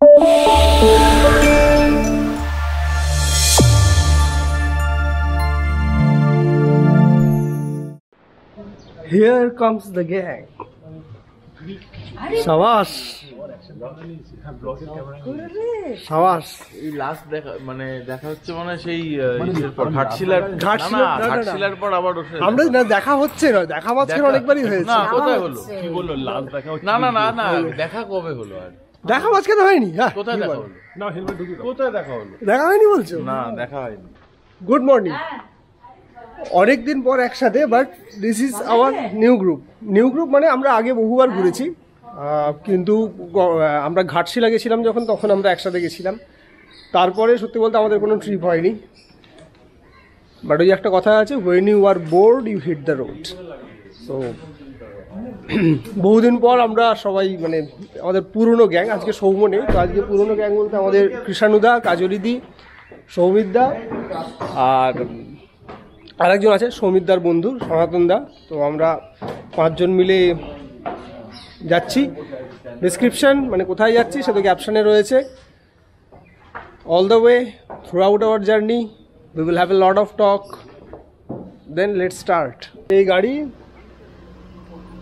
Here comes the gang. Shabash. Shabash. এই last দেখা হচ্ছে মানে সেই ঘাটশিলার পর আবার আমরা না দেখা হচ্ছে না, দেখা মাঝখানে অনেকবারই হয়েছে। না কোথায় হলো? কি বললো লাস্ট দেখা হচ্ছে? না দেখা কবে হলো? আর দেখা মাঝখানে হয়নি। হ্যাঁ কোথায় দেখা হলো? না হেলমেট ঢুকি কোথায় দেখা হলো? দেখা হয়নি বলছো? না দেখা হয়নি। Good morning. অনেকদিন পর একসাথে, but this is our new group মানে আমরা আগে বহুবার ঘুরেছি, কিন্তু আমরা ঘাটশিলা গেছিলাম যখন, তখন আমরা একসাথে গেছিলাম। তারপরে সত্যি বলতে আমাদের কোনো ট্রিপ হয়নি। বাট ওই একটা কথা আছে, when you are bored you hit the road. So বহুদিন পর আমরা সবাই মানে আমাদের পুরনো গ্যাং, আজকে সৌম্য নেই, তো আজকে পুরনো গ্যাং বলতে আমাদের কৃষাণুদা, কাজরিদি, সৌমিতদা আর আরেকজন আছে সৌমিতদার বন্ধু সনাতন দা। তো আমরা 5 জন মিলে যাচ্ছি। ডিসক্রিপশন মানে কোথায় যাচ্ছি সেটা ক্যাপশনে রয়েছে। All the way throughout our journey we will have a lot of talk, then let's start. এই গাড়ি,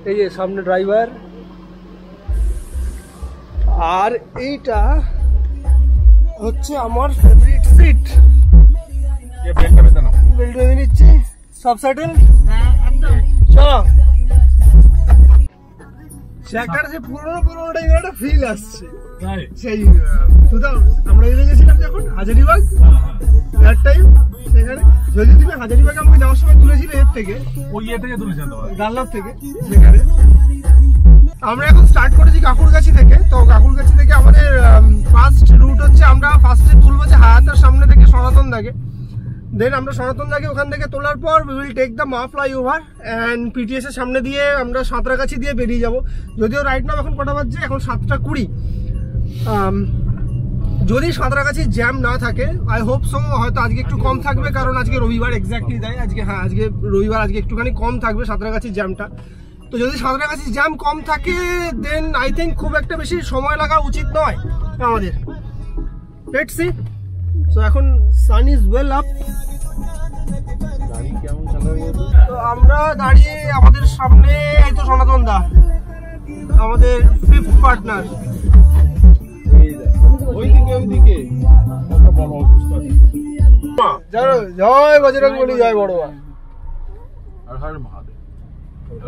এই যে সামনে ড্রাইভার, আর এইটা হচ্ছে আমার ফেভারিট সিট। বেল্ট বেঁধে নিচ্ছি, সব সেটেল। চলো যে পুরোনো টাইপের একটা ফিল আসছে। সেই আমরা গেছিলাম যখন হাজারিবাগ, দ্যাট টাইম সেখানে যদি তুমি হাজারিবাগে আমাকে যাওয়ার সময় তুলেছিলে এর থেকে, ওই থেকে তুলেছিলাম ডানলপ থেকে। সেখানে আমরা এখন স্টার্ট করেছি কাকুরগাছি থেকে। তো কাকুরগাছি থেকে আমাদের ফার্স্ট রুট হচ্ছে, আমরা ফার্স্টে তুলবো যে হায়াতের সামনে থেকে সনাতন দাকে। দেন আমরা সনাতন দাকে ওখান থেকে তোলার পর উই উইল টেক দ্য মা ফ্লাইওভার অ্যান্ড পিটিএস এর সামনে দিয়ে আমরা সাঁতরাগাছি দিয়ে বেরিয়ে যাব। যদিও রাইট নাও এখন কটা বাজছে, এখন 7:20। যদি সাঁতরাগাছি জ্যাম না থাকে, আই হোপ সো, হয়তো আজকে একটু কম থাকবে, কারণ আজকে রবিবার এক্স্যাক্টলি তাই। আজকে আজকে রবিবার, আজকে একটুখানি কম থাকবে সাঁতরাগাছির জ্যামটা। তো যদি সাঁতরাগাছির জ্যাম কম থাকে, দেন আই থিঙ্ক খুব একটা বেশি সময় লাগা উচিত নয় আমাদের। Let's see. তো এখন সান ইজ ওয়েল আপ। তো আমরা দাঁড়িয়ে, আমাদের সামনে এই তো সনাতন দা, আমাদের 5th পার্টনার। জয় বজরং বলি, জয় বড়বা।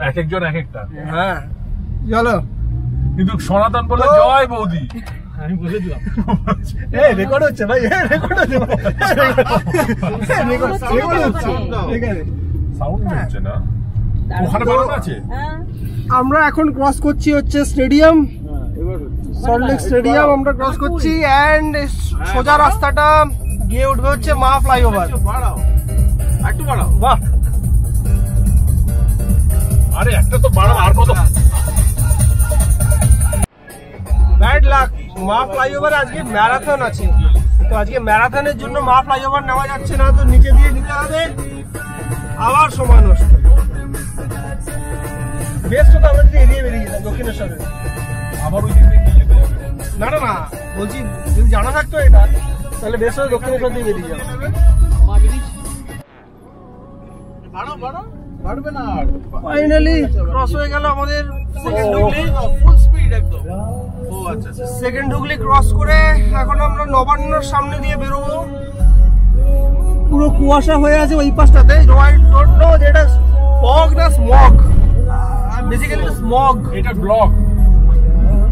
এক একজন এক একটা। হ্যাঁ চলো। কিন্তু সনাতন বলে জয় বৌদি, আমি বলে দিলাম। রেকর্ড হচ্ছে ভাই, রেকর্ড হচ্ছে, আমরা এখন ক্রস করছি হচ্ছে স্টেডিয়াম, সল্টলেক স্টেডিয়াম আমরা ক্রস করছি। এন্ড সোজা রাস্তাটা গিয়ে উঠবে হচ্ছে মা ফ্লাইওভার। একটু বাড়াও। বাহ, আরে একটা তো বাড়াও, আর কত? ব্যাড লাক, মা ফ্লাইওভার আজকে ম্যারাথন আছে। তো আজকে ম্যারাথনের জন্য মা ফ্লাইওভার নেওয়া যাচ্ছে না, তো নিচে দিয়ে নিতে হবে, আবার সময় নষ্ট। বেস্ট হতো আমরা যদি এদিকে বেরিয়ে যেতাম দক্ষিণেশ্বরে। আবার ওই দিকে না না না বলছি, যদি জানা থাকতো এটা, তাহলে বেস্ট হতো দক্ষিণেশ্বর দিয়ে বেরিয়ে যাবো। ফাইনালি ক্রস হয়ে গেল আমাদের সেকেন্ড হুগলি ক্রস করে। এখন আমরা নবান্নর সামনে দিয়ে বেরোবো। পুরো কুয়াশা হয়ে আছে ওই পাশটাতে। আই ডোন্ট নো যেটা ফগ না স্মগ, বেসিক্যালি স্মগ। এটা ব্লক,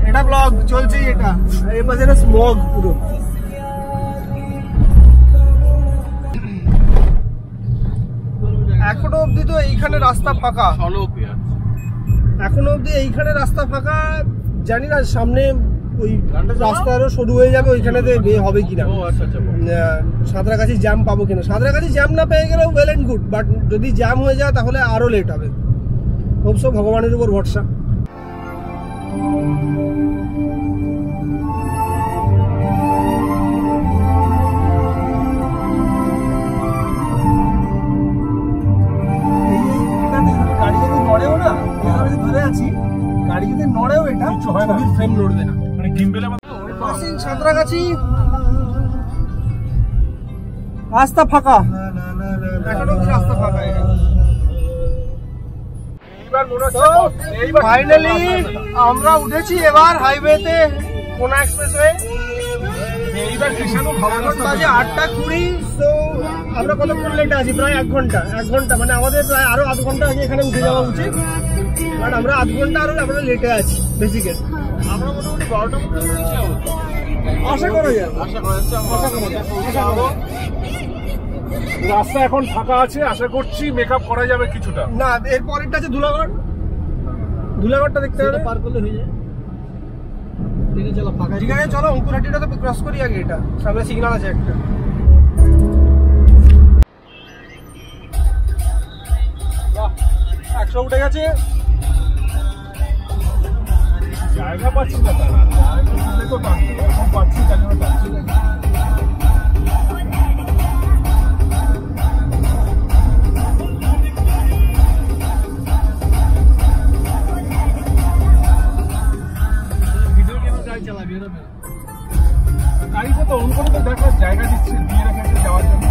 এটা ব্লক চলছে, এটা এই পাশে স্মগ পুরো। এখনো অব্দি তো এইখানে রাস্তা ফাঁকা, এখনো অব্দি এইখানে রাস্তা ফাঁকা। জানি না সামনে ওই রাস্তা আরো সরু হয়ে যাবে, ওইখানে হবে কিনা, সাঁতরাগাছি জ্যাম পাবো কিনা। সাঁতরাগাছি জ্যাম না পেয়ে গেলেও ওয়েল এন্ড গুড, বাট যদি জ্যাম হয়ে যায় তাহলে আরো লেট হবে। হোপ সো, ভগবানের উপর ভরসা। গাড়ি যদি নড়েও না, ধরে আছি, গাড়ি যদি নড়েও এটা ছবির ফ্রেম নড়বে না। মানে গিম্বেলের মতো ক্রসিং সাঁতরাগাছি, রাস্তা ফাঁকা, এখনো রাস্তা ফাঁকা। ফাইনালি আমরা উঠেছি এবার হাইওয়েতে, কোনা এক্সপ্রেসওয়ে। এখন বাজে 8:20। তো আমরা কতক্ষণ লেট আছি? প্রায় 1 ঘন্টা। 1 ঘন্টা মানে আমাদের প্রায় আরো আধ ঘন্টা আগে এখানে উঠে যাওয়া উচিত, বাট আমরা আধ ঘন্টা আরো আমরা লেটে আছি বেসিক্যালি। আমরা মোটামুটি 12টা মতো আশা করা যায়। রাস্তা এখন ফাঁকা আছে, আশা করছি মেকআপ করা যাবে কিছুটা। না, এর পরেরটা আছে ধুলাগড়। ধুলাগড়টা দেখতে হবে, পার করলে হয়ে যায়। ঠিক আছে, চলো অঙ্কুরহাটিটা তো ক্রস করি আগে। এটা সামনে সিগন্যাল আছে একটা। বাহ, 100 উঠে গেছে। জায়গা পাচ্ছি না, তারা তো এখন পাচ্ছি, তার জন্য পাচ্ছি না। গাড়িতে তো অন করে তো দেখো জায়গা দিচ্ছে, দিয়ে রেখেছে যাওয়ার জন্য।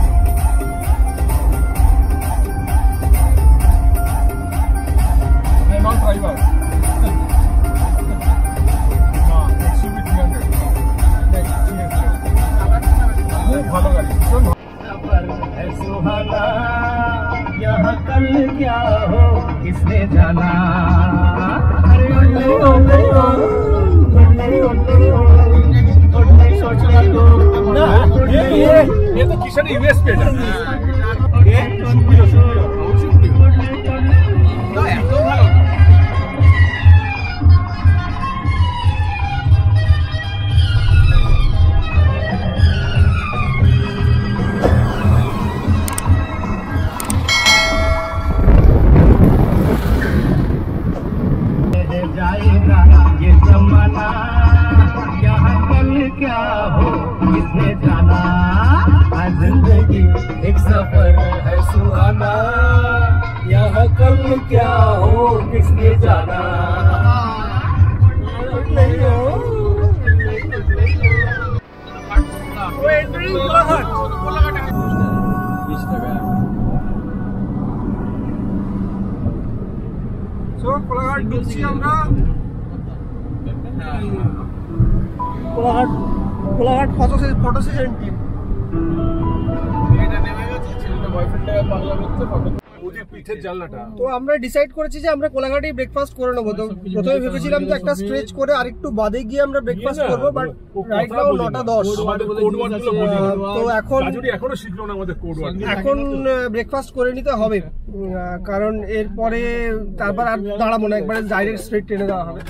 নন ড্রাইভার খুব ভালো গাড়ি, ভীষণ ये तो किशन यूएस पे है। एक सफर है सुहाना, यहाँ कल क्या हो किसने जाना। কোলাঘাট ঢুকছি আমরা। Kolaghat photo session team. তো আমরা ডিসাইড করেছি যে আমরা কোলাঘাটেই ব্রেকফাস্ট করে নেবো। তো প্রথমে ভেবেছিলাম যে একটা স্ট্রেচ করে আরেকটু বাদে গিয়ে আমরা ব্রেকফাস্ট করবো, বাট রাইট নাও 9:10। তো এখন ব্রেকফাস্ট করে নিতে হবে, কারণ এরপরে তারপর আর দাঁড়াবো না, একবারে ডাইরেক্ট স্ট্রেট ট্রেনে দেওয়া হবে।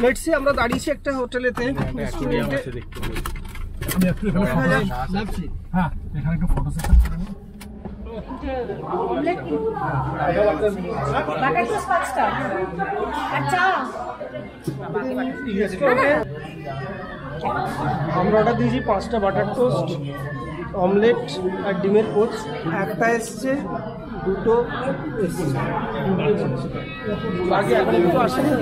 লেটস সি, আমরা দাঁড়িয়েছি একটা হোটেলেতে। হ্যাঁ, এখানে একটু ফটো সেশন করে নিই। আমরা অর্ডার দিয়েছি 5টা বাটার টোস্ট, অমলেট আর ডিমের পোচ। একটা এসছে, 2টো এসছে, বাকি এখন একটু আসেনি।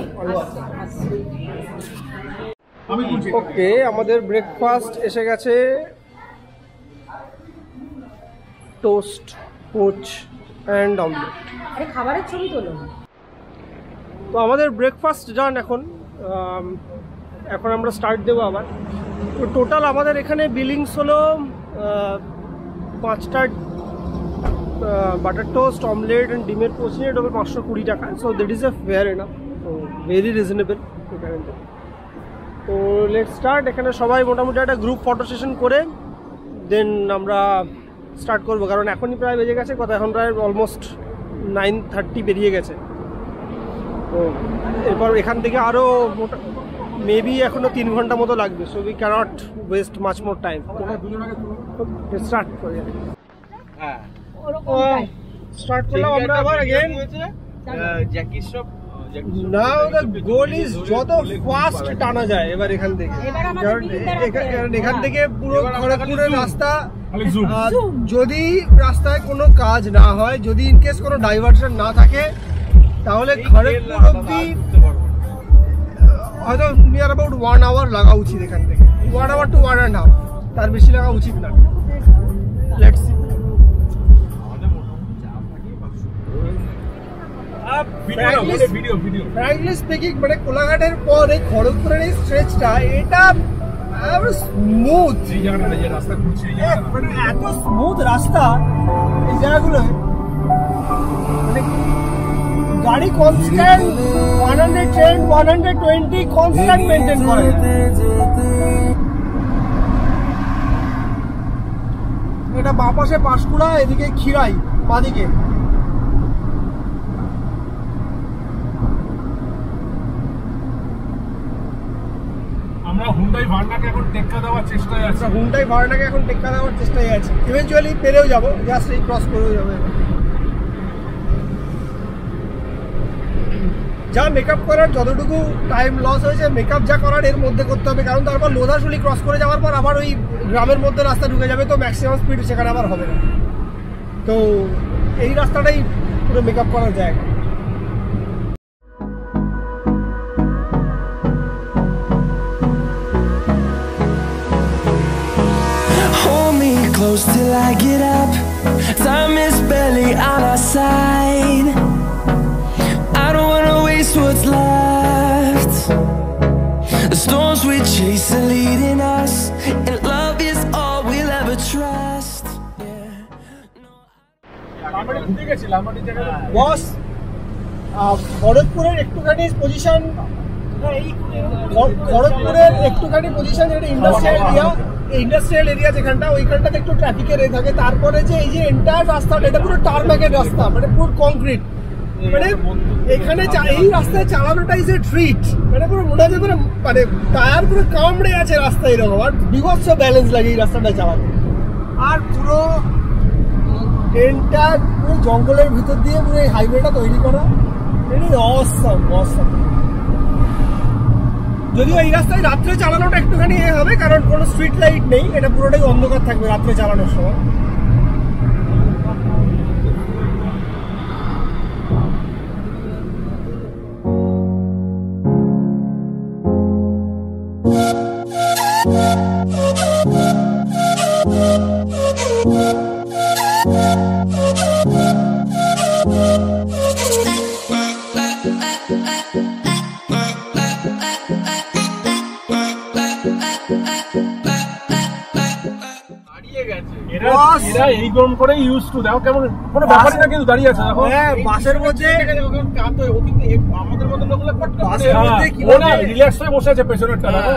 ওকে, আমাদের ব্রেকফাস্ট এসে গেছে। Toast, poach and omelette. খাবারের ছবি তোলো। তো আমাদের ব্রেকফাস্ট ডান। এখন আমরা স্টার্ট দেবো আবার। তো টোটাল আমাদের এখানে বিলিংস হলো 5টা বাটার টোস্ট, অমলেট অ্যান্ড ডিমের পোচ নিয়ে টোটাল 520 টাকা। So that is a fair enough, very reasonable এখানে। তো লেট স্টার্ট। এখানে সবাই মোটামুটি একটা গ্রুপ ফটো সেশন করে দেন আমরা স্টার্ট করবো, কারণ এখনই প্রায় বেজে গেছে কত, এখন প্রায় অলমোস্ট 9:30 বেরিয়ে গেছে। তো এরপর এখান থেকে আরও মেবি এখনো 3 ঘন্টা মতো লাগবে। So we can't waste much more time. Start করে স্টার্ট করলাম আমরা আবার again. Now the goal is যত ফাস্ট টানা যায় এবার এখান থেকে, কারণ এখান থেকে পুরো খড়গপুরের রাস্তা। যদি রাস্তায় কোনো কাজ না হয়, যদি ইনকেস কোনো ডাইভারশন না থাকে, তাহলে খড়গপুর অব্দি হয়তো নিয়ার অ্যাবাউট 1 আওয়ার লাগা উচিত এখান থেকে, 1 আওয়ার টু 1.5, তার বেশি লাগা উচিত না। Let's see. ফ্র্যাঙ্কলি স্পিকিং, মানে কোলাঘাটের পর এই খড়গপুরের এই স্ট্রেচটা, এটা স্মুথ, মানে এত স্মুথ রাস্তা এই জায়গাগুলো, মানে গাড়ি কনস্ট্যান্ট 110 120 কনস্ট্যান্ট মেনটেন করে। এটা বাঁ পাশে পাঁশকুড়া, এদিকে খিরাই বাঁদিকে। আমরা হুন্ডাই ভার্নাকে এখন টেক্কা দেওয়ার চেষ্টায় আছি। হুন্ডাই ভার্নাকে এখন টেক্কা দেওয়ার চেষ্টায় আছে। ইভেনচুয়ালি পেরেও যাবো, জাস্ট এই ক্রস করেও যাবো। যা মেকআপ করার যতটুকু টাইম লস হয়েছে, মেকআপ যা করার এর মধ্যে করতে হবে, কারণ তারপর লোধাশুলি ক্রস করে যাওয়ার পর আবার ওই গ্রামের মধ্যে রাস্তা ঢুকে যাবে, তো ম্যাক্সিমাম স্পিড সেখানে আবার হবে না। তো এই রাস্তাটাই পুরো মেকআপ করার জায়গা। Hold me close till I get up. Time is barely on our side. I don't wanna waste what's left. The storms we chase are leading us, and love is all we'll ever trust. বস, খড়গপুরের একটুখানি position, খড়গপুরের একটুখানি position যেটা industrial area যেখানটা, ওইখানটাতে একটু ট্রাফিকের এ থাকে। তারপরে যে এই যে এন্টায়ার রাস্তাটা, এটা পুরো টারম্যাকের রাস্তা, মানে পুরো কংক্রিট। মানে এখানে এই রাস্তায় চালানোটাই যে ট্রিট, মানে পুরো মনে হয় মানে টায়ার পুরো কামড়ে আছে রাস্তায় এরকম, আর বিভৎস ব্যালেন্স লাগে এই রাস্তাটা চালানো। আর পুরো এন্টায়ার পুরো জঙ্গলের ভিতর দিয়ে পুরো এই হাইওয়েটা তৈরি করা, অসাম। যদিও এই রাস্তায় রাত্রে চালানোটা একটুখানি এ হবে, কারণ কোনো স্ট্রিট লাইট নেই, এটা পুরোটাই অন্ধকার থাকবে রাত্রে চালানোর সময়। এরা এই গরম করে ইউজ টু, দেখো কেমন কোনো ব্যাপারই না, কিন্তু দাঁড়িয়ে আছে দেখো। হ্যাঁ, বাসের মধ্যে আমাদের মতো লোকগুলো বাসের মধ্যে কি না রিল্যাক্স হয়ে বসে আছে পেছনেরটা, দেখো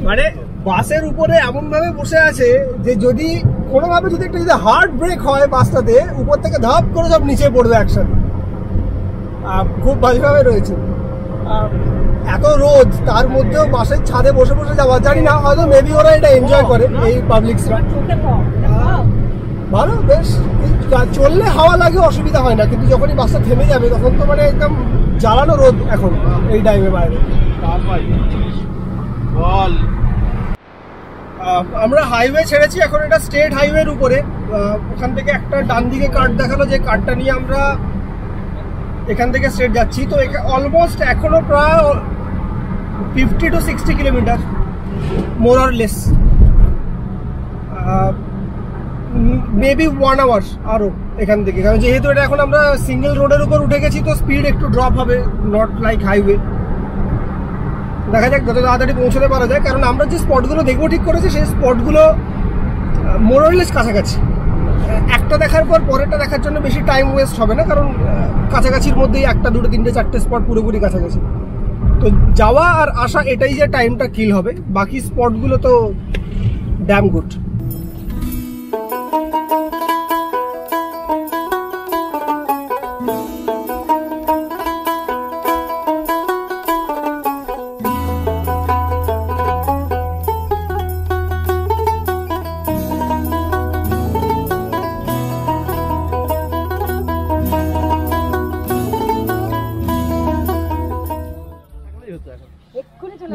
মানে বাসের উপরে এমন ভাবে বসে আছে যে যদি কোনোভাবে যদি একটা যদি হার্ড ব্রেক হয় বাসটাতে, উপর থেকে ধাপ করে সব নিচে পড়বে একসাথে। খুব বাজেভাবে রয়েছে। এত রোদ, তার মধ্যেও বাসের ছাদে বসে বসে যাওয়া, জানি না হয়তো মেবি ওরা এটা এনজয় করে এই পাবলিকসরা। ভালো, বেশ চললে হাওয়া লাগে, অসুবিধা হয় না, কিন্তু যখনই বাসটা থেমে যাবে তখন তো মানে একদম জ্বালানো রোদ এখন এই টাইমে বাইরে। আমরা হাইওয়ে ছেড়েছি, এখন এটা স্টেট হাইওয়ের উপরে। ওখান থেকে একটা ডান দিকে কার্ড দেখালো, যে কার্ডটা নিয়ে আমরা এখান থেকে স্ট্রেট যাচ্ছি। তো অলমোস্ট এখনো প্রায় 50 to 60 kilometre more or less, maybe 1 hour আরও এখান থেকে। কারণ যেহেতু এটা এখন আমরা সিঙ্গেল রোডের উপর উঠে গেছি, তো স্পিড একটু ড্রপ হবে, নট লাইক হাইওয়ে। দেখা যাক যত তাড়াতাড়ি পৌঁছতে পারা যায়, কারণ আমরা যে স্পটগুলো দেখবো ঠিক করেছি, সেই স্পটগুলো মোর অর লেস কাছাকাছি। একটা দেখার পর পরেরটা দেখার জন্য বেশি টাইম ওয়েস্ট হবে না, কারণ কাছাকাছির মধ্যেই 1, 2, 3, 4 স্পট পুরোপুরি কাছাকাছি। তো যাওয়া আর আসা এটাই যে টাইমটা কিল হবে, বাকি স্পটগুলো তো dam good.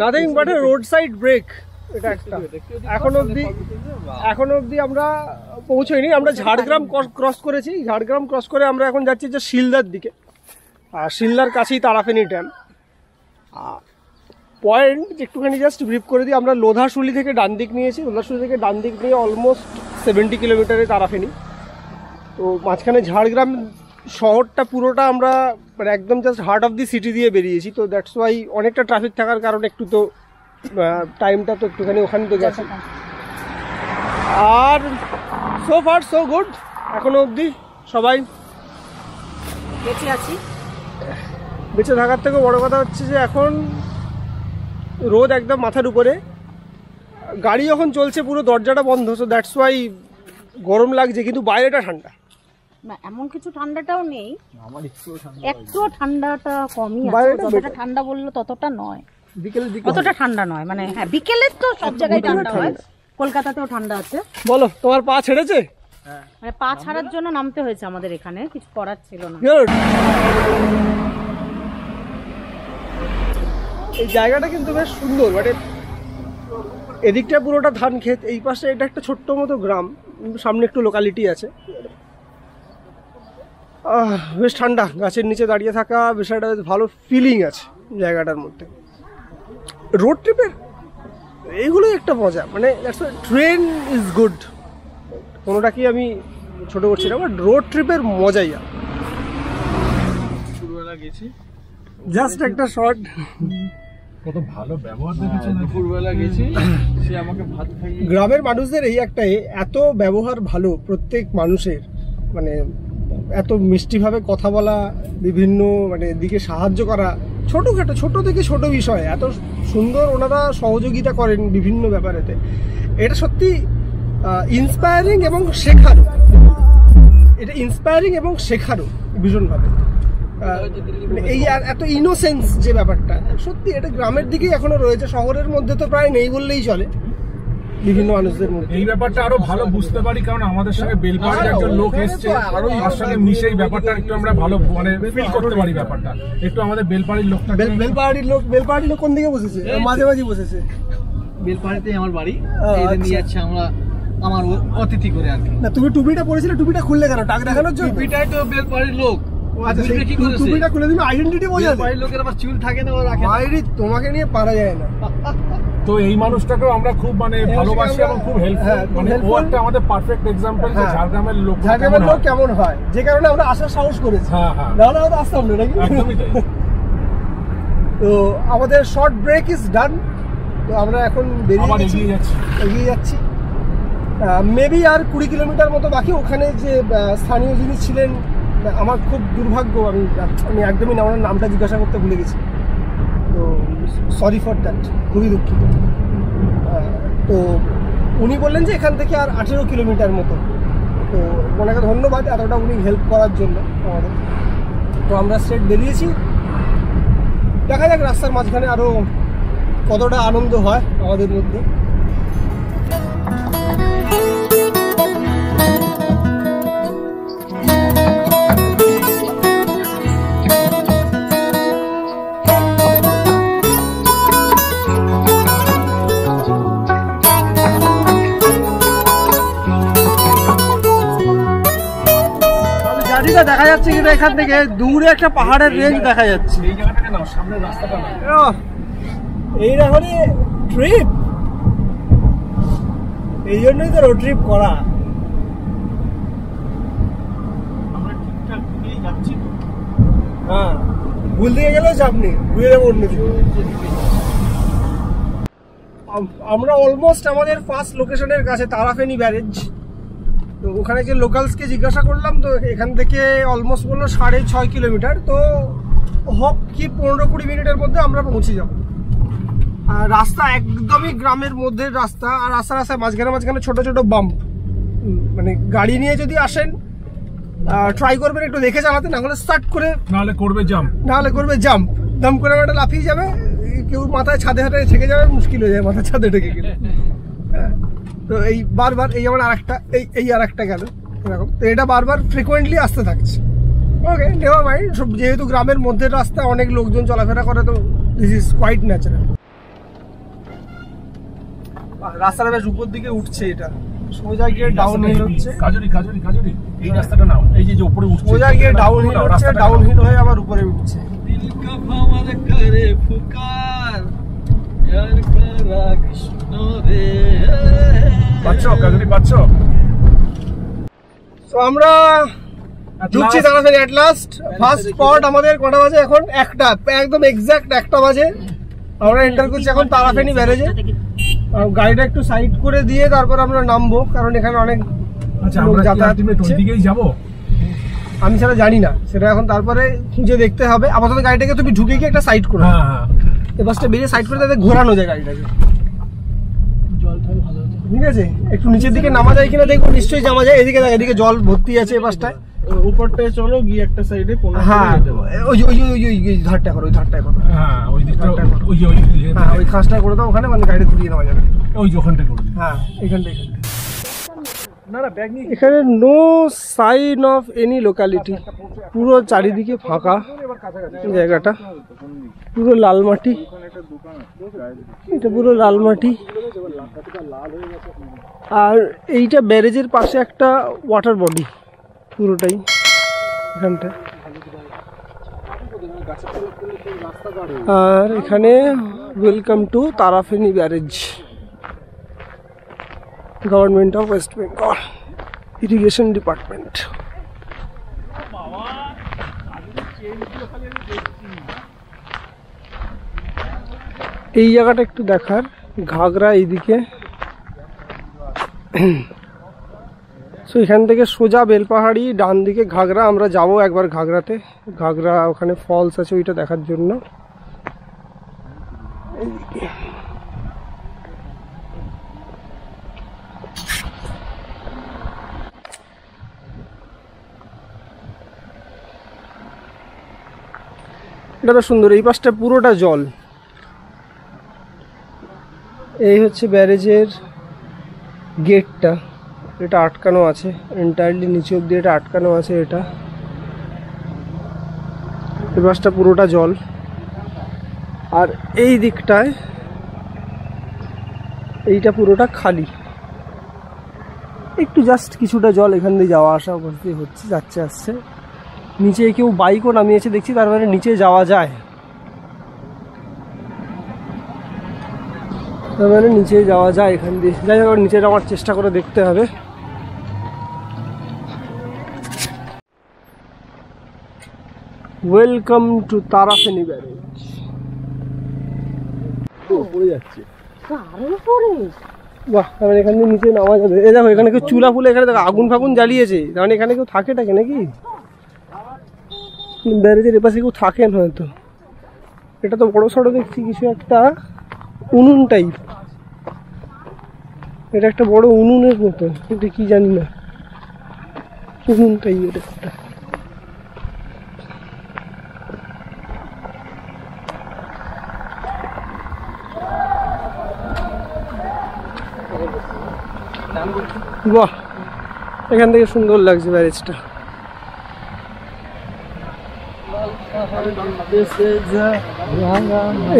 Nothing but a roadside break. এটা একটা। এখনো অবধি আমরা পৌঁছইনি, আমরা ঝাড়গ্রাম ক্রস করেছি। ঝাড়গ্রাম ক্রস করে আমরা এখন যাচ্ছি যে শিলদার দিকে, আর শিলদার কাছেই তারাফেনী ড্যাম। পয়েন্ট একটুখানি জাস্ট ব্রিফ করে দিই, আমরা লোধাশুলি থেকে ডান দিক নিয়েছি, লোধাশুলি থেকে ডান দিক নিয়ে অলমোস্ট 70 কিলোমিটারে তারাফেনী। তো মাঝখানে ঝাড়গ্রাম শহরটা পুরোটা আমরা মানে একদম just heart of the city দিয়ে বেরিয়েছি। তো দ্যাটস ওয়াই অনেকটা ট্রাফিক থাকার কারণে একটু তো টাইমটা তো একটুখানি ওখানে তো গেছে। আর সো ফার সো গুড, এখনো অবধি সবাই বেঁচে আছি। বেঁচে থাকার থেকে বড় কথা হচ্ছে যে এখন রোদ একদম মাথার উপরে, গাড়ি যখন চলছে পুরো দরজাটা বন্ধ। সো দ্যাটস ওয়াই গরম লাগছে, কিন্তু বাইরেটা ঠান্ডা। না এমন কিছু ঠান্ডাটাও নেই, একটু ঠান্ডাটা কমই আছে। যতটা ঠান্ডা বললো ততটা নয়, বিকেলের দিকে অতটা ঠান্ডা নয়। মানে হ্যাঁ বিকেলে তো সব জায়গায় ঠান্ডা হয়, কলকাতাতেও ঠান্ডা আছে। বলো, তোমার পা ছেড়েছে? মানে পা ছাড়ার জন্য নামতে হয়েছে আমাদের এখানে, কিছু করার ছিল না। গুড। এই জায়গাটা কিন্তু বেশ সুন্দর, মানে এদিকটা পুরোটা ধান ক্ষেত, এই পাশে এটা একটা ছোট্ট মতো গ্রাম, সামনে একটু লোকালিটি আছে। বেশ ঠান্ডা, গাছের নিচে দাঁড়িয়ে থাকা বেশ একটা ভালো ফিলিং আছে জায়গাটার মধ্যে। রোড ট্রিপের এইগুলোই একটা মজা, মানে ট্রেন ইজ গুড, কোনোটাকেই আমি ছোট করছি না, বাট রোড ট্রিপের মজাই আর। দুপুরবেলা গেছি, জাস্ট একটা শর্ট। কত ভালো ব্যবহার দেখেছেন। দুপুরবেলা গেছি, সে আমাকে ভাত খাইয়ে। গ্রামের মানুষদের এই একটাই, এত ব্যবহার ভালো প্রত্যেক মানুষের, মানে এত মিষ্টিভাবে কথা বলা, বিভিন্ন মানে দিকে সাহায্য করা, ছোটোখাটো ছোট থেকে ছোট বিষয় এত সুন্দর ওনারা সহযোগিতা করেন বিভিন্ন ব্যাপারেতে। এটা সত্যি ইন্সপায়ারিং এবং শেখারও, এটা ইন্সপায়ারিং এবং শেখারও ভীষণভাবে। এই এত ইনোসেন্স যে ব্যাপারটা, সত্যি এটা গ্রামের দিকেই এখনো রয়েছে, শহরের মধ্যে তো প্রায় নেই বললেই চলে বিভিন্ন মানুষদের মধ্যে। এই ব্যাপারটা আরো ভালো বুঝতে পারি, কারণ আমাদের সঙ্গে বেলপাহাড়ির একজন লোক এসছে, তার সঙ্গে মিশে এই ব্যাপারটা একটু আমরা ভালো মানে ফিল করতে পারি ব্যাপারটা। একটু আমাদের বেলপাহাড়ির লোকটা, বেলপাহাড়ির লোক কোন দিকে বসেছে? মাঝে মাঝে বসেছে। বেলপাহাড়িতেই আমার বাড়ি, নিয়ে যাচ্ছে আমরা আমার অতিথি করে আর কি। না তুমি টুপিটা পরেছিলে, টুপিটা খুললে কেন? টাক দেখানোর জন্য? টুপিটাই তো বেলপাহাড়ির লোক। আচ্ছা, টুপিটা খুলে দিলে আইডেন্টিটি বোঝা যায়। বাড়ির লোকের আবার চুল থাকে না, ওরা রাখে না। বাইরে তোমাকে নিয়ে পারা যায় না। তো এই মানুষটাকেও আমরা খুব মানে ভালোবাসি এবং খুব হেল্পফুল, মানে ও একটা আমাদের পারফেক্ট এক্সাম্পল যে ঝাড়গ্রামের লোক কেমন হয়, যে কারণে আমরা আসার সাহস করেছি। নাহলে হয়তো আসতাম না, নাকি? তো আমাদের শর্ট ব্রেক ইজ ডান, তো আমরা এখন এগিয়ে যাচ্ছি। মেবি আর 20 কিলোমিটার মতো বাকি। ওখানে যে স্থানীয় যিনি ছিলেন, আমার খুব দুর্ভাগ্য, আমি একদমই না ওনার নামটা জিজ্ঞাসা করতে ভুলে গেছি, তো সরি ফর দ্যাট, খুবই দুঃখিত। তো উনি বললেন যে এখান থেকে আর 18 কিলোমিটার মতো, তো ওনাকে ধন্যবাদ এতটা উনি হেল্প করার জন্য আমাদের। তো আমরা স্ট্রেট বেরিয়েছি, দেখা যাক রাস্তার মাঝখানে আরও কতটা আনন্দ হয় আমাদের মধ্যে। দেখা যাচ্ছে কিন্তু এখান থেকে দূরে একটা পাহাড়ের রেঞ্জ দেখা যাচ্ছে। এই দেখো ট্রিপ, এই জন্যই তো রোড ট্রিপ করা। হ্যাঁ, ভুল দিকে গেলেও চাপ নেই, ঘুরে যাবো অন্যদিকে। আমরা অলমোস্ট আমাদের ফার্স্ট লোকেশনের কাছে, তারাফেনী ব্যারেজ। তো ওখানে যে লোকালসকে জিজ্ঞাসা করলাম, তো এখান থেকে অলমোস্ট বললো 6.5 কিলোমিটার। তো হোপ কি 15-20 মিনিটের মধ্যে আমরা পৌঁছে যাব। আর রাস্তা একদমই গ্রামের মধ্যে রাস্তা, আর রাস্তায় মাঝখানে মাঝখানে ছোট ছোট বাম্প, মানে গাড়ি নিয়ে যদি আসেন ট্রাই করবেন একটু দেখে চালাতে, না হলে স্টার্ট করে, নাহলে করবে জাম্প, দাম করে একটা লাফিয়ে যাবে, কেউ মাথায় ছাদে হাতে ঠেকে যাবে, মুশকিল হয়ে যায় মাথায় ছাদে ঠেকে গেলে। তো এই বারবার এই যেমন আরেকটা, এই আরেকটা গেল এরকম, তো এটা বারবার ফ্রিকোয়েন্টলি আসতে থাকছে। ওকে, নেভার মাইন্ড, যেহেতু গ্রামের মধ্যে রাস্তা, অনেক লোকজন চলাফেরা করে, তো দিস ইজ কোয়াইট ন্যাচারাল। রাস্তাটা বেশ উপর দিকে উঠছে, এটা সোজা গিয়ে ডাউন হিল হচ্ছে, কাজুরি কাজুরি কাজুরি এই রাস্তাটা নাও, এই যে উপরে উঠছে সোজা গিয়ে ডাউন হিল হচ্ছে, ডাউন হিল হয়ে আবার উপরে উঠছে। পাচ্ছ কাজুরি পাচ্ছ? তো আমরা ঢুকছি তাড়াতাড়ি এট লাস্ট। ফার্স্ট স্পট আমাদের কটা বাজে এখন? একটা, একদম এক্সাক্ট 1টা বাজে। আমরা এন্টার করছি এখন তারাফেনী ব্যারেজে। গাড়িটা একটু সাইড করে দিয়ে তারপর আমরা নামবো, কারণ এখানে অনেক লোক যাতায়াত করছে। আমি সেটা জানি না, সেটা এখন তারপরে খুঁজে দেখতে হবে। আপাতত গাড়িটাকে তুমি ঢুকে গিয়ে একটা সাইড করো, এই বাসটা বেরিয়ে সাইড করে তাদের ঘোরানো যায় গাড়িটাকে, ঠিক আছে? একটু নিচের দিকে নামা যায় কিনা দেখবো, নিশ্চয়ই নামা যায়। এদিকে দেখ, এদিকে জল ভর্তি আছে এই বাসটায়। উপরটায় চলো গিয়ে একটা সাইডে, হ্যাঁ ওই ধারটা করো, ওই ধারটায় করো, হ্যাঁ ওই দিকটা, হ্যাঁ ওই খাসটা করে দাও ওখানে, মানে গাড়িটা তুলিয়ে নেওয়া যাবে। ওই ওখানটা করে দিই। হ্যাঁ এখানটা। না না ব্যাগ নিয়ে এখানে no sign of any locality, পুরো চারিদিকে ফাঁকা জায়গাটা, পুরো লাল মাটি, এটা পুরো লাল মাটি। আর এইটা ব্যারেজের পাশে একটা ওয়াটার বডি পুরোটাই এখানটা। আর এখানে welcome to Tarafeni barrage, government of West Bengal, irrigation department. এই জায়গাটা একটু দেখার, ঘাগরা এইদিকে। সো এখান থেকে সোজা বেলপাহাড়ি, ডান দিকে ঘাগরা। আমরা যাব একবার ঘাগরাতে, ঘাগরা ওখানে ফলস আছে ওইটা দেখার জন্য। এটা তো সুন্দর, এই পাশটা পুরোটা জল। এই হচ্ছে ব্যারেজের গেটটা, এটা আটকানো আছে এন্টায়ারলি, নিচে অব্দি এটা আটকানো আছে। এটা এই পাশটা পুরোটা জল। আর এই দিকটায় এইটা পুরোটা খালি, একটু জাস্ট কিছুটা জল এখান দিয়ে যাওয়া আসা করতে হচ্ছে, যাচ্ছে আসছে। নিচে কেউ বাইকও নামিয়েছে দেখছি, তার মানে নিচে যাওয়া যায়, তার মানে নিচে যাওয়া যায় এখান দিয়ে। যাই হোক নিচে যাওয়ার চেষ্টা করে দেখতে হবে। Welcome to Tarafeni barrage. পড়ে যাচ্ছে, বাহ, তার এখান দিয়ে নিচে নামা যাবে। এই দেখো এখানে কেউ চুলা ফুলে, এখানে দেখো আগুন ফাগুন জ্বালিয়েছে, তার মানে এখানে কেউ থাকে টাকে নাকি? ব্যারেজের এপাশে কেউ থাকেন হয়তো। এটা তো বড় সড়ো দেখছি কিছু একটা উনুন টাইপ, এটা একটা বড় উনুনের মতো, কিন্তু কি জানি না, উনুন টাইপের একটা। বাহ, এখান থেকে সুন্দর লাগছে ব্যারেজটা।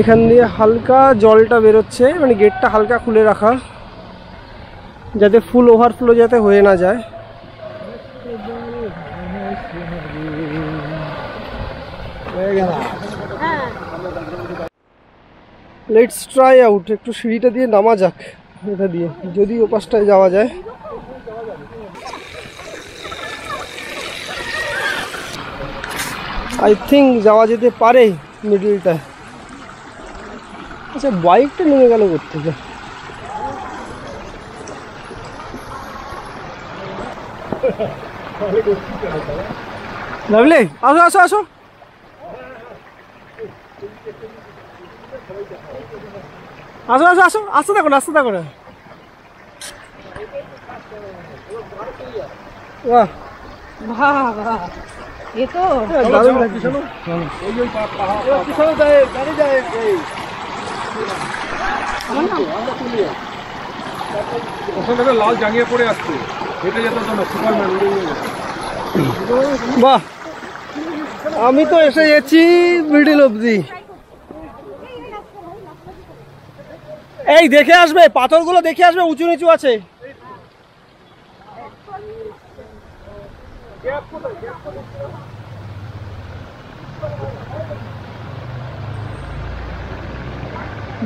এখান দিয়ে হালকা জলটা বেরোচ্ছে, মানে গেটটা হালকা খুলে রাখা, যাতে ফুল ওভারফ্লো যাতে হয়ে না যায়। লেটস ট্রাই আউট, একটু সিঁড়িটা দিয়ে নামা যাক, এটা দিয়ে যদি ও পাশটায় যাওয়া যায়। আই থিঙ্ক যাওয়া যেতে পারে মিডলটায়। আচ্ছা বাইকটা নেমে গেল কোত্থেকে? লাভলি, আসো আসো আসো। আসো আসো আসো, আসতে থাকো না, আসতে থাকো না। বাহ বাহ বাহ, এ তো দারুণ লাগছে। শোনো ওখানে লাল জাঙ্গিয়ে পড়ে আসছে, হেঁটে যেত না সুপারম্যান। বাহ, আমি তো এসে গেছি মিডিল অবধি। এই দেখে আসবে, পাথরগুলো দেখে আসবে, উঁচু নিচু আছে।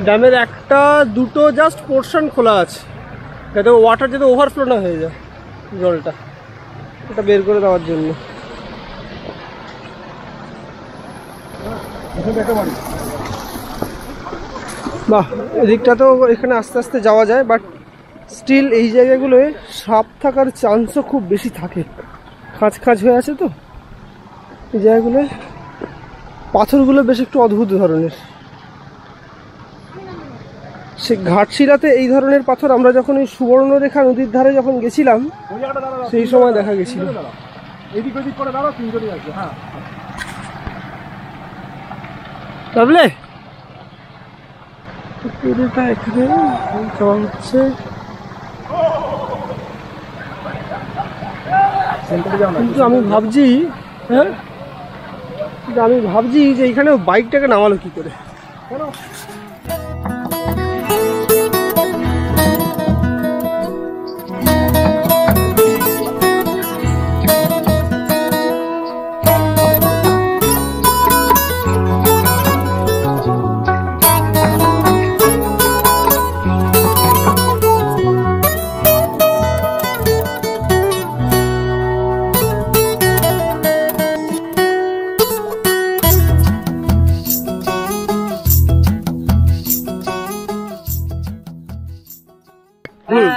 ড্যামের একটা দুটো জাস্ট পোর্শন খোলা আছে, যাতে ওয়াটার যাতে ওভারফ্লো না হয়ে যায়, জলটা এটা বের করে দেওয়ার জন্য। বাহ, এদিকটা তো এখানে আস্তে আস্তে যাওয়া যায়, বাট স্টিল এই জায়গাগুলোয় সাপ থাকার চান্সও খুব বেশি থাকে। খাঁজ খাঁজ হয়ে আছে তো এই জায়গাগুলোয়। পাথরগুলো বেশ একটু অদ্ভুত ধরনের। সে ঘাটশিলাতে এই ধরনের পাথর আমরা যখন ওই সুবর্ণরেখা নদীর ধারে যখন গেছিলাম সেই সময় দেখা গেছিল। বুঝলে পুরোটা এখানে যাওয়া হচ্ছে। কিন্তু আমি ভাবছি যে এইখানে বাইকটাকে নামালো কি করে।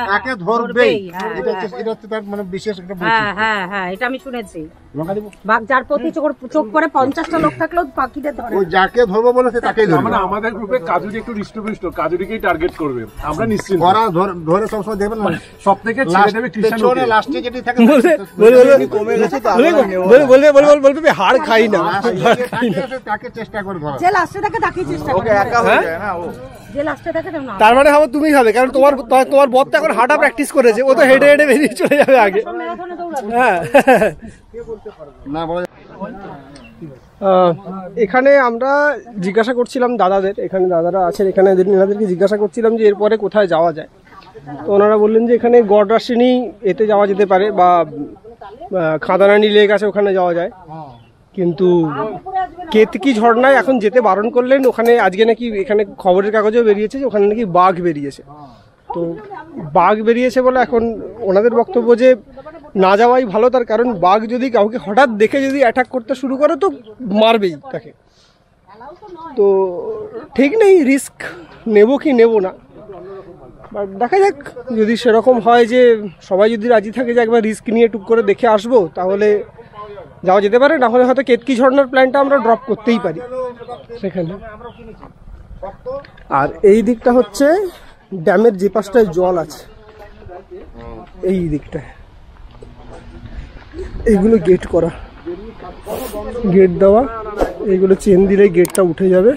তাকে ধরবেই, এটা হচ্ছে তার মানে বিশেষ একটা বৈশিষ্ট্য। হ্যাঁ, এটা আমি শুনেছি। বাঘ যার প্রতি চোখ করে 50টা লোক থাকলেও পাখিদের ধরে। ওই যাকে ধরবো বলেছে তাকেই ধরবে। মানে আমাদের গ্রুপে কাজুরি একটু হৃষ্টপুষ্ট, কাজুরিকেই টার্গেট করবে, আমরা নিশ্চিত। ওরা ধরে সবসময় দেখবেন না, সবথেকে ছেড়ে দেবে কৃষ্ণ। লাস্টে যেটি থাকে বলবে হাড় খাই না, তাকে চেষ্টা করে ধরা। যে লাস্টে থাকে তাকেই চেষ্টা করে। একা হয়ে যায় না ও। যে লাস্টে থাকে না। তার মানে হবে তুমি হবে, কারণ তোমার বর তো এখন হাঁটা প্র্যাকটিস করেছে, ও তো হেঁটে হেঁটে বেরিয়ে চলে যাবে আগে। হ্যাঁ, এখানে আমরা জিজ্ঞাসা করছিলাম দাদাদের, এখানে দাদারা আছেন, এখানে এনাদেরকে জিজ্ঞাসা করছিলাম যে এরপরে কোথায় যাওয়া যায়। তো ওনারা বললেন যে এখানে গড়রাসিনী এতে যাওয়া যেতে পারে, বা খাদানানি লেক আছে ওখানে যাওয়া যায়, কিন্তু কেতকি ঝর্ণায় এখন যেতে বারণ করলেন। ওখানে আজকে নাকি এখানে খবরের কাগজেও বেরিয়েছে যে ওখানে নাকি বাঘ বেরিয়েছে। তো বাঘ বেরিয়েছে বলে এখন ওনাদের বক্তব্য যে না যাওয়াই ভালো, তার কারণ বাঘ যদি কাউকে হঠাৎ দেখে যদি অ্যাটাক করতে শুরু করে তো মারবেই তাকে। তো ঠিক নেই, রিস্ক নেব কি নেব না, বাট দেখা যাক। যদি সেরকম হয় যে সবাই যদি রাজি থাকে যে একবার রিস্ক নিয়ে টুক করে দেখে আসবো, তাহলে যাওয়া যেতে পারে। না হলে হয়তো কেতকি ঝর্ণার প্ল্যানটা আমরা ড্রপ করতেই পারি সেখানে। আর এই দিকটা হচ্ছে ড্যামের যে পাশটায় জল আছে, এই দিকটায় এইগুলো গেট করা, গেট দেওয়া, এইগুলো চেন দিলে গেটটা উঠে যাবে।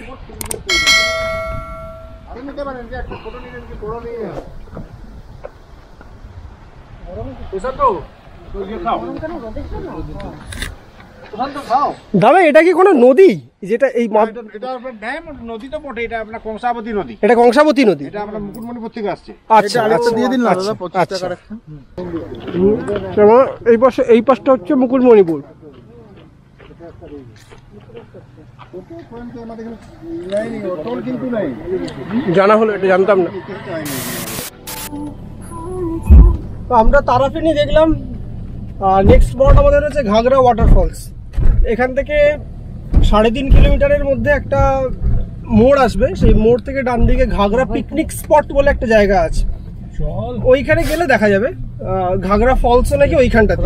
দাদা এটা কি কোনো নদী? যেটা এই নদী তো বটে, এটা আপনার কংসাবতী নদী। এটা কংসাবতী নদী, এটা আমরা মুকুটমণিপুর থেকে আসছে। আচ্ছা, দিয়ে দিন না দাদা, 25 টাকার একটা। এই পাশটা হচ্ছে মুকুটমণিপুর। জানা হলো, এটা জানতাম না। আমরা তারাপীঠে দেখলাম। নেক্সট স্পট আমাদের হচ্ছে ঘাগরা ওয়াটারফলস। এখান থেকে 3.5 কিলোমিটারের মধ্যে একটা মোড় আসবে, সেই মোড় থেকে ডান দিকে ঘাগরা পিকনিক স্পট বলে একটা জায়গা আছে, ওইখানে গেলে দেখা যাবে। ঘাগরা ফলসও নাকি ওইখানটাতে।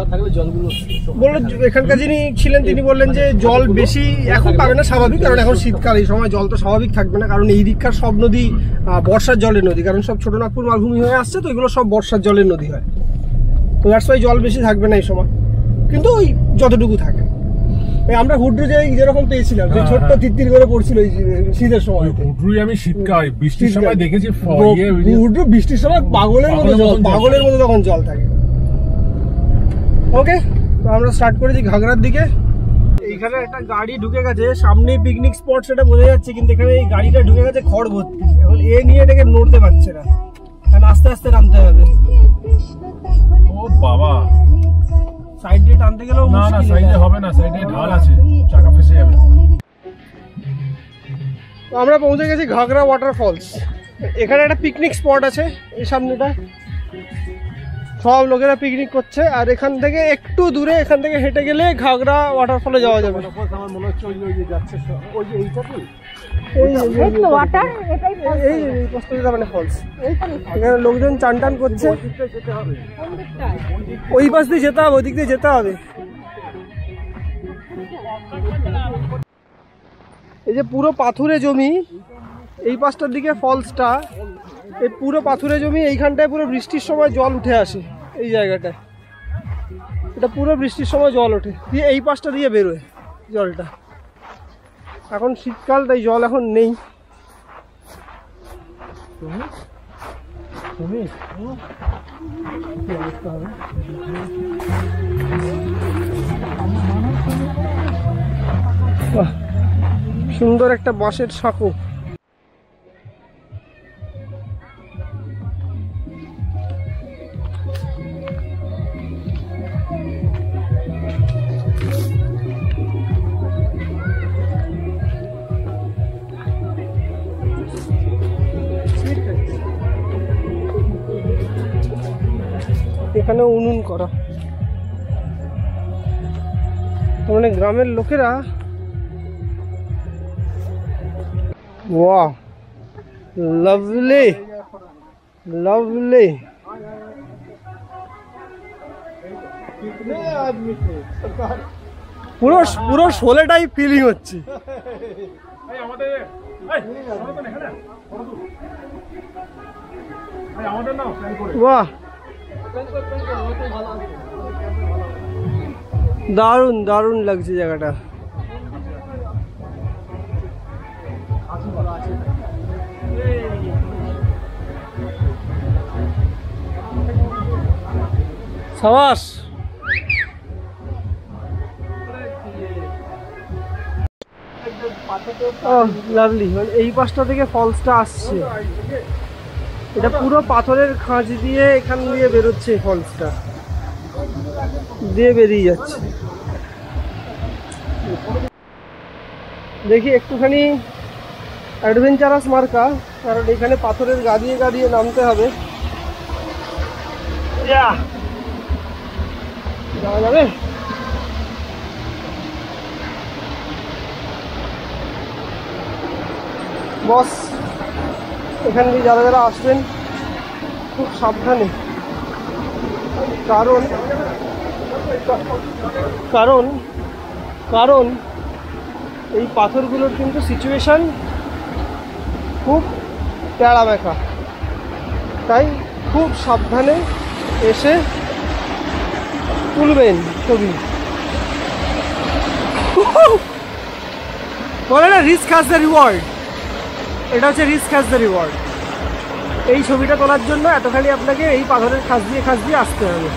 বললো এখানকার যিনি ছিলেন তিনি বললেন যে জল বেশি এখন পাবে না, স্বাভাবিক, কারণ এখন শীতকাল, এই সময় জল তো স্বাভাবিক থাকবে না, কারণ এই দিককার সব নদী বর্ষার জলের নদী, কারণ সব ছোটনাগপুর মালভূমি হয়ে আসছে, তো এগুলো সব বর্ষার জলের নদী হয়। তো দ্যাটস ওয়াই জল বেশি থাকবে না এই সময়, কিন্তু ওই যতটুকু থাকে। আমরা হুড্রু যেরকম পেয়েছিলাম, যে ছোট্ট তিত্তির করে পড়ছিল শীতের সময়। হুড্রুই আমি শীতকাল বৃষ্টির সময় দেখেছি, হুড্রু বৃষ্টির সময় পাগলের মতো তখন জল থাকে। ওকে, তো আমরা স্টার্ট করেছি ঘাগরার দিকে। এইখানে একটা গাড়ি ঢুকে গেছে, সামনে পিকনিক স্পট সেটা বোঝা যাচ্ছে, কিন্তু এখানে এই গাড়িটা ঢুকে গেছে খড় ভর্তি। এখন এ নিয়ে এটাকে নড়তে পারছে না, কারণ আস্তে আস্তে নামতে হবে। ও বাবা, সাইড দিয়ে টানতে গেলেও না না সাইডে হবে না, সাইডে ঢাল আছে, চাকা ফেসে যাবে। আমরা পৌঁছে গেছি ঘাগরা ওয়াটারফলস। এখানে একটা পিকনিক স্পট আছে, এই সামনেটা সব লোকেরা পিকনিক করছে। আর এখান থেকে একটু দূরে, এখান থেকে হেঁটে গেলে ঘাগরা ওয়াটারফলে যাওয়া যাবে। আমার মনে হচ্ছে ওই যে যাচ্ছে, ওই যে এইটা তো ওয়াটার এটাই এই প্রস্তুতিতা মানে ফলস। এখানে লোকজন চান টান করছে। ওই পাশ দিয়ে যেতে হবে, ওদিক দিয়ে যেতে হবে। এই যে পুরো পাথুরে জমি, এই পাশটার দিকে ফলসটা, এই পুরো পাথুরে জমি। এইখানটায় পুরো বৃষ্টির সময় জল উঠে আসে, এই জায়গাটায় এটা পুরো বৃষ্টির সময় জল ওঠে, দিয়ে এই পাশটা দিয়ে বেরোয় জলটা। এখন শীতকাল, তাই জল এখন নেই। সুন্দর একটা বাঁশের সাঁকো। এখানে উনুন করা, মানে গ্রামের লোকেরা। Wow, lovely lovely. পুরো পুরো শোলে টাইপ ফিলিং হচ্ছে। বাহ, দারুণ দারুণ লাগছে জায়গাটা। সাবাস। লাভলি। মানে এই পাশটা থেকে ফলসটা আসছে, এটা পুরো পাথরের খাঁজ দিয়ে এখান দিয়ে বেরোচ্ছে, ফলসটা দিয়ে বেরিয়ে যাচ্ছে। দেখি একটুখানি অ্যাডভেঞ্চারাস মার্কা, কারণ এখানে পাথরের গাদিয়ে গাদিয়ে নামতে হবে। যাওয়া যাবে? বস, এখান দিয়ে যারা যারা আসবেন খুব সাবধানে, কারণ কারণ কারণ এই পাথরগুলোর কিন্তু সিচুয়েশন খুব টেড়া বেঁকা, তাই খুব সাবধানে এসে তুলবেন ছবি। বলে না, রিস্ক হ্যাজ দ্য রিওয়ার্ড। এটা হচ্ছে রিস্ক হ্যাজ দ্য রিওয়ার্ড। এই ছবিটা তোলার জন্য এতখানি আপনাকে এই পাথরের খাঁজ দিয়ে আসতে হবে।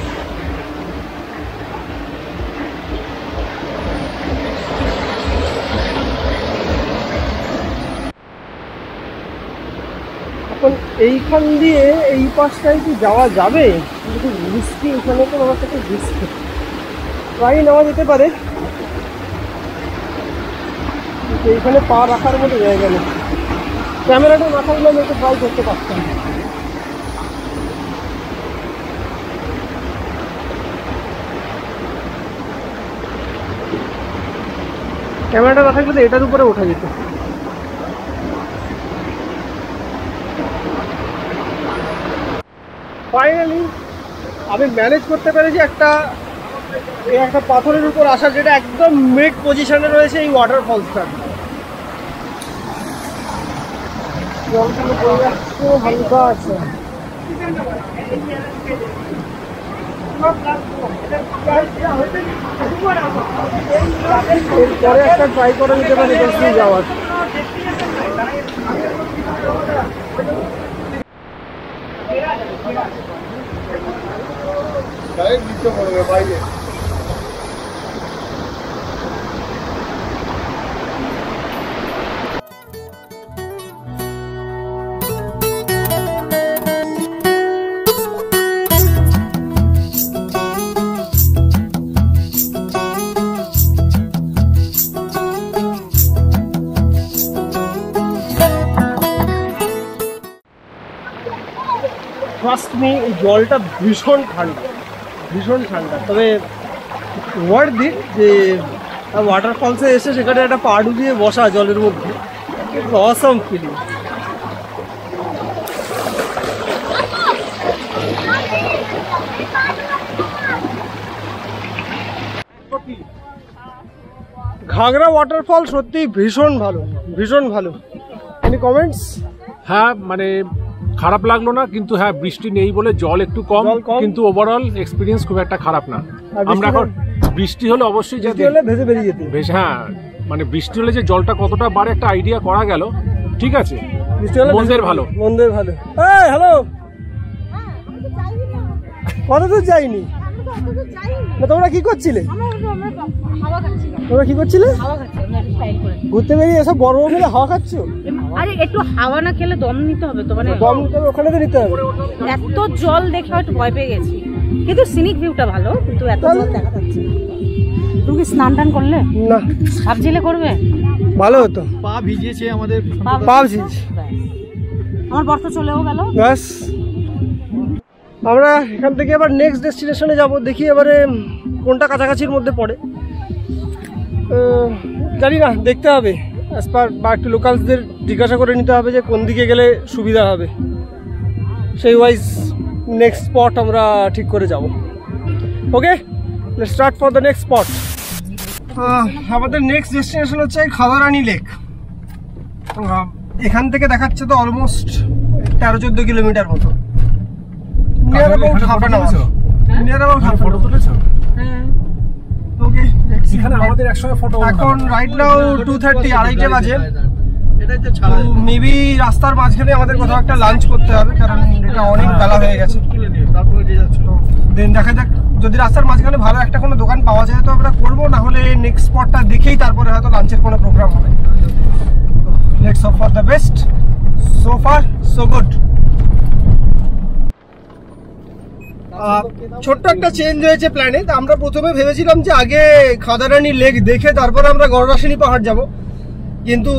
এখন এইখান দিয়ে এই পাশটায় কি যাওয়া যাবে? কিন্তু রিস্কি, এখানে তো আমার কাছে রিস্ক, প্রায় নেওয়া যেতে পারে, কিন্তু এইখানে পা রাখার মতো জায়গা নেই। ক্যামেরাটা না থাকলে আমি একটু ট্রাই করতে পারতাম। ক্যামেরাটা না থাকলে তো এটার উপরে ওঠা যেত। ফাইনালি আমি ম্যানেজ করতে পেরেছি একটা পাথরের উপর আসা, যেটা একদম মিড পজিশনে রয়েছে এই ওয়াটারফলসটা। জলগুলো পড়ে যাচ্ছে, হালকা আছে। এরপরে একটা ট্রাই করা যেতে পারে যাওয়ার। ট্রাস্ট মি, এই জলটা ভীষণ ঠান্ডা, ভীষণ ঠান্ডা। তবে ওয়ার্ড ইট যে ওয়াটারফলসে এসে সেখানে একটা পা ডুবিয়ে বসা জলের মধ্যে, অসাম ফিলিং। ঘাগরা ওয়াটারফল সত্যি ভীষণ ভালো, ভীষণ ভালো। Any comments? হ্যাঁ মানে খারাপ লাগলো না, কিন্তু হ্যাঁ বৃষ্টি নেই বলে জল একটু কম, কিন্তু ওভারঅল এক্সপিরিয়েন্স খুব একটা খারাপ না। আমরা এখন বৃষ্টি হলে অবশ্যই ভেসে বেরিয়ে যেতে, হ্যাঁ মানে বৃষ্টি হলে যে জলটা কতটা বাড়ে একটা আইডিয়া করা গেল। ঠিক আছে, মন্দের ভালো, মন্দের ভালো। এই হ্যালো, কত দূর যাইনি? তোমরা কি করছিলে? তোমরা কি করছিলে? ঘুরতে বেরিয়ে এসব বড় মিলে হাওয়া খাচ্ছ? আরে একটু হাওয়া না খেলে দম নিতে হবে তো, মানে দম নিতে হবে, ওখানে তো নিতে হবে। এত জল দেখে একটু ভয় পেয়ে গেছি, কিন্তু সিনিক ভিউটা ভালো, কিন্তু এত জল দেখা যাচ্ছে। তুমি কি স্নান টান করলে? না। ভাবছিলে করবে? ভালো হতো। পা ভিজিয়েছে আমাদের, পা ভিজিয়েছে। আমার বর তো চলেও গেল। ব্যাস, আমরা এখান থেকে এবার নেক্সট ডেস্টিনেশনে যাব। দেখি এবারে কোনটা কাছাকাছির মধ্যে পড়ে, জানি না, দেখতে হবে। অ্যাজ পার বা একটু লোকালসদের জিজ্ঞাসা করে নিতে হবে যে কোন দিকে গেলে সুবিধা হবে, সেই ওয়াইজ নেক্সট স্পট আমরা ঠিক করে যাব। Okay, let's start for the next spot. আমাদের নেক্সট ডেস্টিনেশন হচ্ছে খাদারানি লেক। এখান থেকে দেখাচ্ছে তো অলমোস্ট 13-14 কিলোমিটার মতো। Near about half an hour. Near about half photo তুলেছো? হ্যাঁ। ওকে, এখানে আমাদের একসঙ্গে ফটো। এখন রাইট নাও 2:30, 2:30 বাজে। মেবি রাস্তার মাঝখানে আমাদের কোথাও একটা লাঞ্চ করতে হবে, কারণ এটা অনেক বেলা হয়ে গেছে। দেন দেখা যাক, যদি রাস্তার মাঝখানে ভালো একটা কোনো দোকান পাওয়া যায় তো আমরা করবো, না হলে নেক্সট স্পটটা দেখেই তারপরে হয়তো লাঞ্চের কোনো প্রোগ্রাম হবে। Let's hope for the best. So far so good. ছোট্ট একটা চেঞ্জ হয়েছে প্ল্যানে। আমরা প্রথমে ভেবেছিলাম যে আগে খাদারানি লেক দেখে তারপরে আমরা গড়রাসিনী পাহাড় যাব, কিন্তু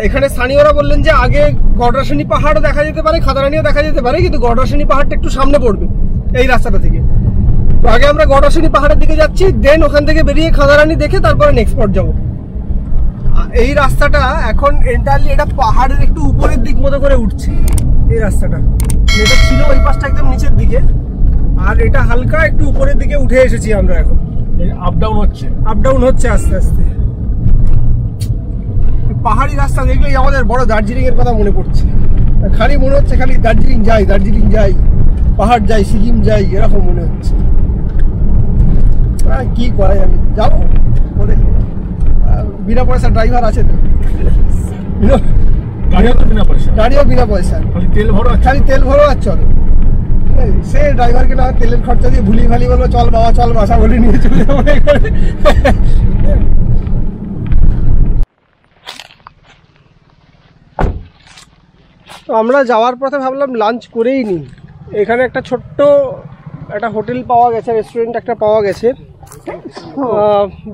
এখানে স্থানীয়রা বললেন যে আগে গড়রাসিনী পাহাড়ও দেখা যেতে পারে, খাদারানিও দেখা যেতে পারে, কিন্তু গড়রাসিনী পাহাড়টা একটু সামনে পড়বে এই রাস্তাটা থেকে। তো আগে আমরা গড়রাসিনী পাহাড়ের দিকে যাচ্ছি, দেন ওখান থেকে বেরিয়ে খাদারানি দেখে তারপরে নেক্সট স্পট যাবো। এই রাস্তাটা এখন এন্টারলি এটা পাহাড়ের একটু উপরের দিক মতো করে উঠছে। এই রাস্তাটা এটা ছিল ওই পাশটা একদম নিচের দিকে, আর এটা হালকা একটু উপরের দিকে উঠে এসেছি আমরা। এখন আপ ডাউন হচ্ছে, আপ ডাউন হচ্ছে আস্তে আস্তে। পাহাড়ি রাস্তা দেখলেই আমাদের বড় দার্জিলিং এর কথা মনে পড়ছে। খালি মনে হচ্ছে খালি দার্জিলিং যাই, দার্জিলিং যাই, পাহাড় যাই, সিকিম যাই, এরকম মনে হচ্ছে। কি করা যাবে, যাবো বলে। বিনা পয়সা ড্রাইভার আছে তো, গাড়িও বিনা পয়সা, খালি তেল ভরো আর চলো। সে ড্রাইভারকে না তেলের খরচা দিয়ে ভুলি ভালি বলবো চল বাবা চল বাসা বলে নিয়ে চলে যাবো। তো আমরা যাওয়ার পথে ভাবলাম লাঞ্চ করেই নিই। এখানে একটা ছোট্ট একটা হোটেল পাওয়া গেছে, রেস্টুরেন্ট একটা পাওয়া গেছে।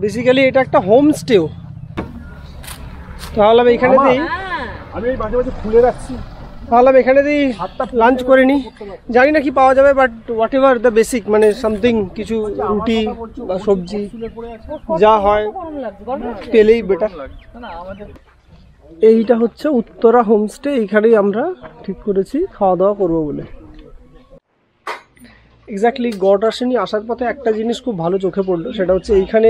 বেসিক্যালি এটা একটা হোমস্টেও। তাহলে এখানে দিই, আমি এই মাঝে মাঝে খুলে রাখছি, তাহলে এখানে দিই লাঞ্চ করে নিই। জানি না কি পাওয়া যাবে, but what ever the basic, মানে সামথিং কিছু রুটি বা সবজি যা হয় পেলেই বেটার। এইটা হচ্ছে উত্তরা হোমস্টে, এইখানেই আমরা ঠিক করেছি খাওয়া দাওয়া করবো বলে। এক্স্যাক্টলি গড়রাসিনী আসার পথে একটা জিনিস খুব ভালো চোখে পড়লো, সেটা হচ্ছে এইখানে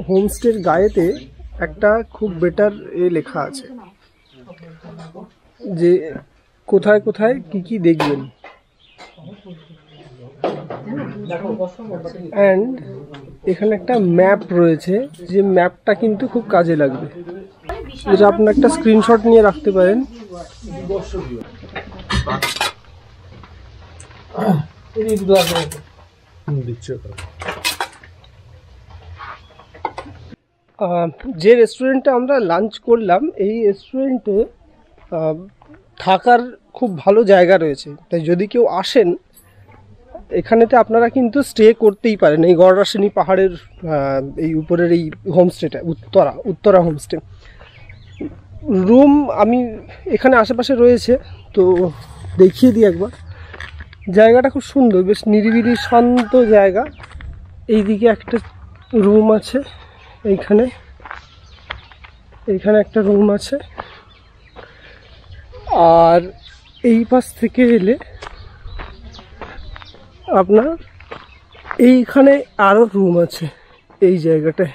হোমস্টের গায়েতে একটা খুব বেটার লেখা আছে যে কোথায় কোথায় কি কি দেখবেন, অ্যান্ড এখানে একটা ম্যাপ রয়েছে, যে ম্যাপটা কিন্তু খুব কাজে লাগবে, যেটা আপনার একটা স্ক্রিনশট নিয়ে রাখতে পারেন। যে রেস্টুরেন্টে আমরা লাঞ্চ করলাম, এই রেস্টুরেন্টে থাকার খুব ভালো জায়গা রয়েছে, তাই যদি কেউ আসেন এখানেতে আপনারা কিন্তু স্টে করতেই পারেন। এই গড়রাসিনী পাহাড়ের এই উপরের এই হোমস্টেটা উত্তরা হোমস্টে। রুম আমি এখানে আশেপাশে রয়েছে, তো দেখিয়ে দিই একবার। জায়গাটা খুব সুন্দর, বেশ নিরিবিলি শান্ত জায়গা। এইদিকে একটা রুম আছে, এইখানে একটা রুম আছে, আর এই পাশ থেকে এলে আপনার এইখানে আরো রুম আছে। এই জায়গাটায়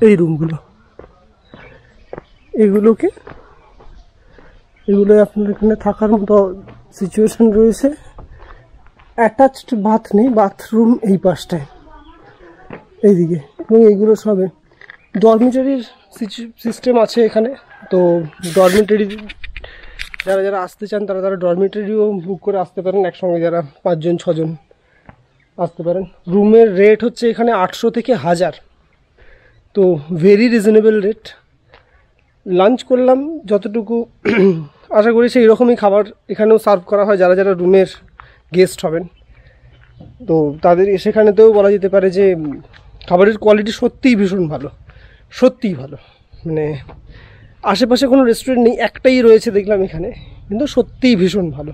এই রুমগুলো, এগুলো আপনার এখানে থাকার মতো সিচুয়েশন রয়েছে। অ্যাটাচড বাথ নেই, বাথরুম এই পাশটায় এইদিকে, এবং এইগুলো সবে ডরমিটারির সিস্টেম আছে এখানে। তো ডরমিটারি যারা আসতে চান তারা ডরমিটারিও বুক করে আসতে পারেন, একসঙ্গে যারা 5 জন 6 জন আসতে পারেন। রুমের রেট হচ্ছে এখানে 800 থেকে 1000, তো ভেরি রিজনেবল রেট। লাঞ্চ করলাম যতটুকু, আশা করি সেই রকমই খাবার এখানেও সার্ভ করা হয় যারা রুমের গেস্ট হবেন। তো তাদের সেখানেতেও বলা যেতে পারে যে খাবারের কোয়ালিটি সত্যিই ভীষণ ভালো, সত্যিই ভালো। মানে আশেপাশে কোনো রেস্টুরেন্ট নেই, একটাই রয়েছে দেখলাম এখানে, কিন্তু সত্যিই ভীষণ ভালো।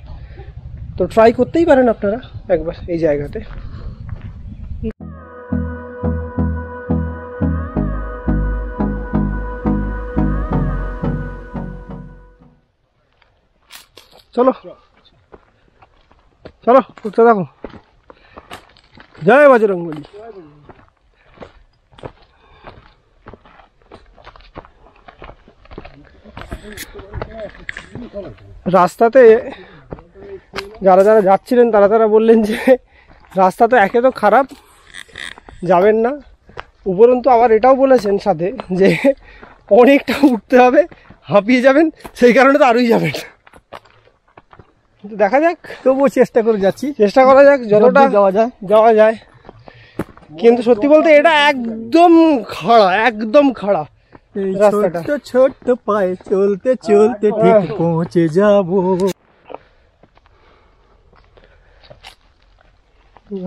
তো ট্রাই করতেই পারেন আপনারা একবার এই জায়গাতে। চলো চলো উঠতে থাকো। জয় বজরংবলী। রাস্তাতে যারা যাচ্ছিলেন তারা বললেন যে রাস্তা তো একে তো খারাপ, যাবেন না, উপরন্তু আবার এটাও বলেছেন সাথে যে অনেকটা উঠতে হবে, হাঁপিয়ে যাবেন, সেই কারণে তো আরোই যাবেন। দেখা যাক, তবুও চেষ্টা করে যাচ্ছি, চেষ্টা করা যাক যতটা যাওয়া যায়। কিন্তু সত্যি বলতে এটা একদম খাড়া রাস্তাটা। ছোট্ট পায়ে চলতে চলতে ঠিক পৌঁছে যাব।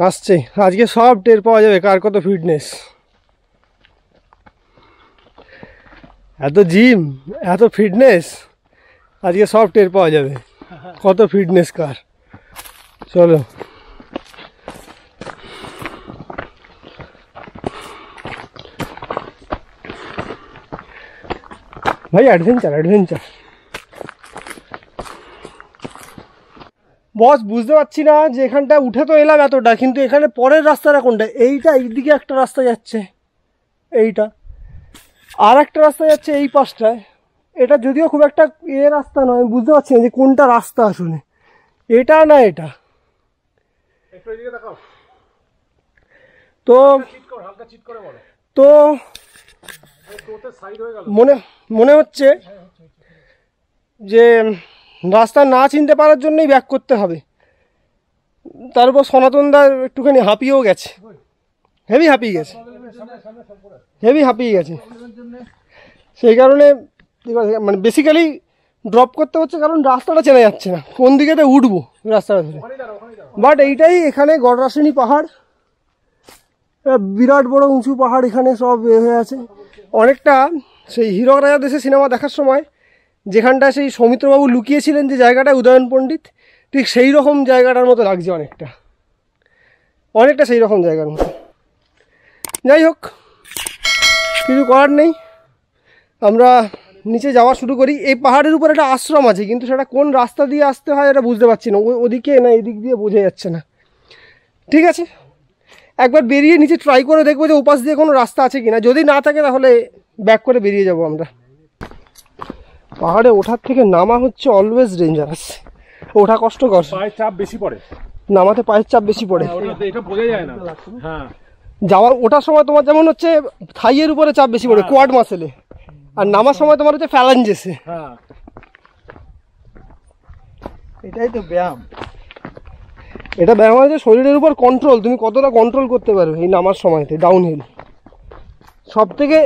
আসছে আজকে সব টের পাওয়া যাবে কার কত ফিটনেস। এত জিম, এত ফিটনেস, আজকে সব টের পাওয়া যাবে কত ফিটনেস কার। চলো ভাই, অ্যাডভেঞ্চার। বস বুঝতে পারছি না যে এখানটা উঠে তো এলাম এতটা, কিন্তু এখানে পরের রাস্তাটা কোনটা? এইদিকে একটা রাস্তা যাচ্ছে, এইটা আর একটা রাস্তা যাচ্ছে এই পাশটায়। এটা যদিও খুব একটা রাস্তা নয়, আমি বুঝতে পারছি না যে কোনটা রাস্তা আসলে, এটা না এটা। তো মনে হচ্ছে যে রাস্তা না চিনতে পারার জন্যই ব্যাক করতে হবে। তার উপর সনাতনদা একটুখানি হাঁপিয়েও গেছে, হেভি হাঁপিয়ে গেছে। সেই কারণে মানে বেসিক্যালি ড্রপ করতে হচ্ছে, কারণ রাস্তাটা চেনা যাচ্ছে না, কোন দিকেতে উঠবো রাস্তাটা ধরে। বাট এইটাই এখানে গড়রাসিনী পাহাড়, বিরাট বড় উঁচু পাহাড়, এখানে সব হয়ে আছে অনেকটা। সেই হীরক রাজা দেশে সিনেমা দেখার সময় যেখানটা সেই সৌমিত্রবাবু লুকিয়েছিলেন যে জায়গাটা, উদয়ন পণ্ডিত, ঠিক সেই রকম জায়গাটার মতো লাগছে, অনেকটা সেই রকম জায়গার মতো। যাই হোক, কিছু করার নেই, আমরা নিচে যাওয়া শুরু করি। এই পাহাড়ের উপর একটা আশ্রম আছে, কিন্তু সেটা কোন রাস্তা দিয়ে আসতে হয় এটা বুঝতে পারছি না, ওদিকে না এদিক দিয়ে বোঝা যাচ্ছে না। ঠিক আছে, একবার বেরিয়ে নিচে ট্রাই করে দেখবো যে ওপাশ দিয়ে কোনো রাস্তা আছে কিনা। যদি না থাকে তাহলে ব্যাক করে বেরিয়ে যাব আমরা। পাহাড়ে ওঠার থেকে নামা হচ্ছে অলওয়েজ ডেঞ্জারাস, ওঠা কষ্টকর, পায়ের চাপ বেশি পড়ে, নামাতে পায়ের চাপ বেশি পড়ে। এটা বোঝা যায় না। হ্যাঁ, ওঠার সময় তোমার যেমন হচ্ছে থাইয়ের উপরে চাপ বেশি পড়ে, কোয়াড মাসেলে, আর নামার সময় তোমার হচ্ছে ফ্যালাঞ্জেসে। হ্যাঁ, এটাই তো ব্যায়াম। এটা ব্যায়াম আছে শরীরের উপর কন্ট্রোল, তুমি কতটা কন্ট্রোল করতে পারবে এই নামার সময়তে ডাউনহিল। সব থেকে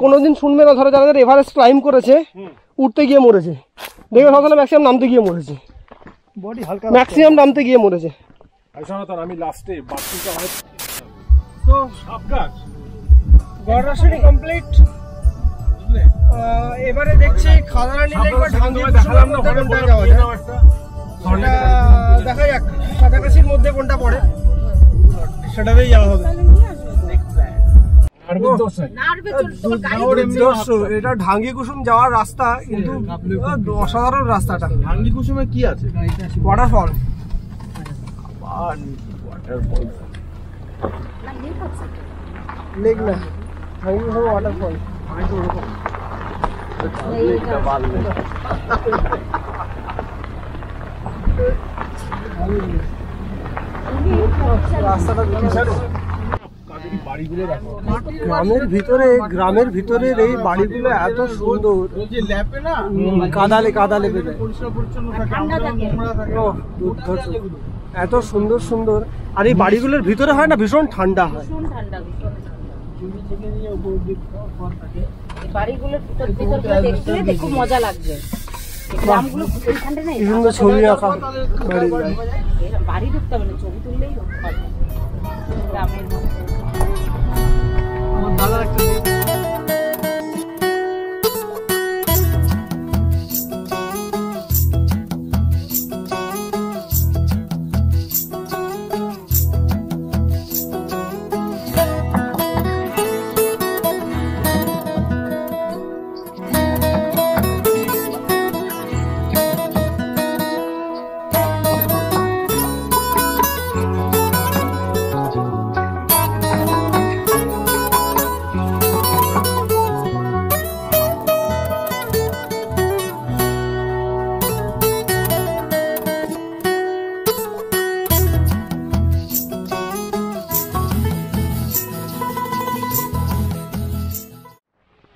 কোনোদিন শুনবে না, ধরো যারা এভারেস্ট ক্লাইম্ব করেছে, উঠতে গিয়ে মরেছে, দেখবে সকালে ম্যাক্সিমাম নামতে গিয়ে মরেছে, বডি হালকা, ম্যাক্সিমাম নামতে গিয়ে মরেছে। আমি লাস্টে বাথরুমটা অনেক তো সাবকাজ গড়রাসিনী কমপ্লিট, এবারে দেখছি খাদারানি লেক বা ঢাঙ্গি দেখালাম না, কোনটা যাওয়া যায় সেটা দেখা যাক, কাছাকাছির মধ্যে কোনটা পড়ে সেটাতেই যাওয়া হবে। এটা ঢাঙ্গি কুসুম যাওয়ার রাস্তা, কিন্তু অসাধারণ রাস্তাটা। ঢাঙ্গি কুসুমে কি আছে? ওয়াটারফল। লেক না, ঢাঙ্গি কুসুম ওয়াটারফল। রাস্তাটা গ্রামের ভিতরের এই বাড়িগুলো এত সুন্দর, কাদালে লেপে দেয়, এত সুন্দর সুন্দর। আর এই বাড়িগুলোর ভিতরে হয় না ভীষণ ঠান্ডা হয়। খুব মজা লাগছে। ছবি আঁকা বাড়ি ঢুকতে হবে না, ছবি তুললেই গ্রামের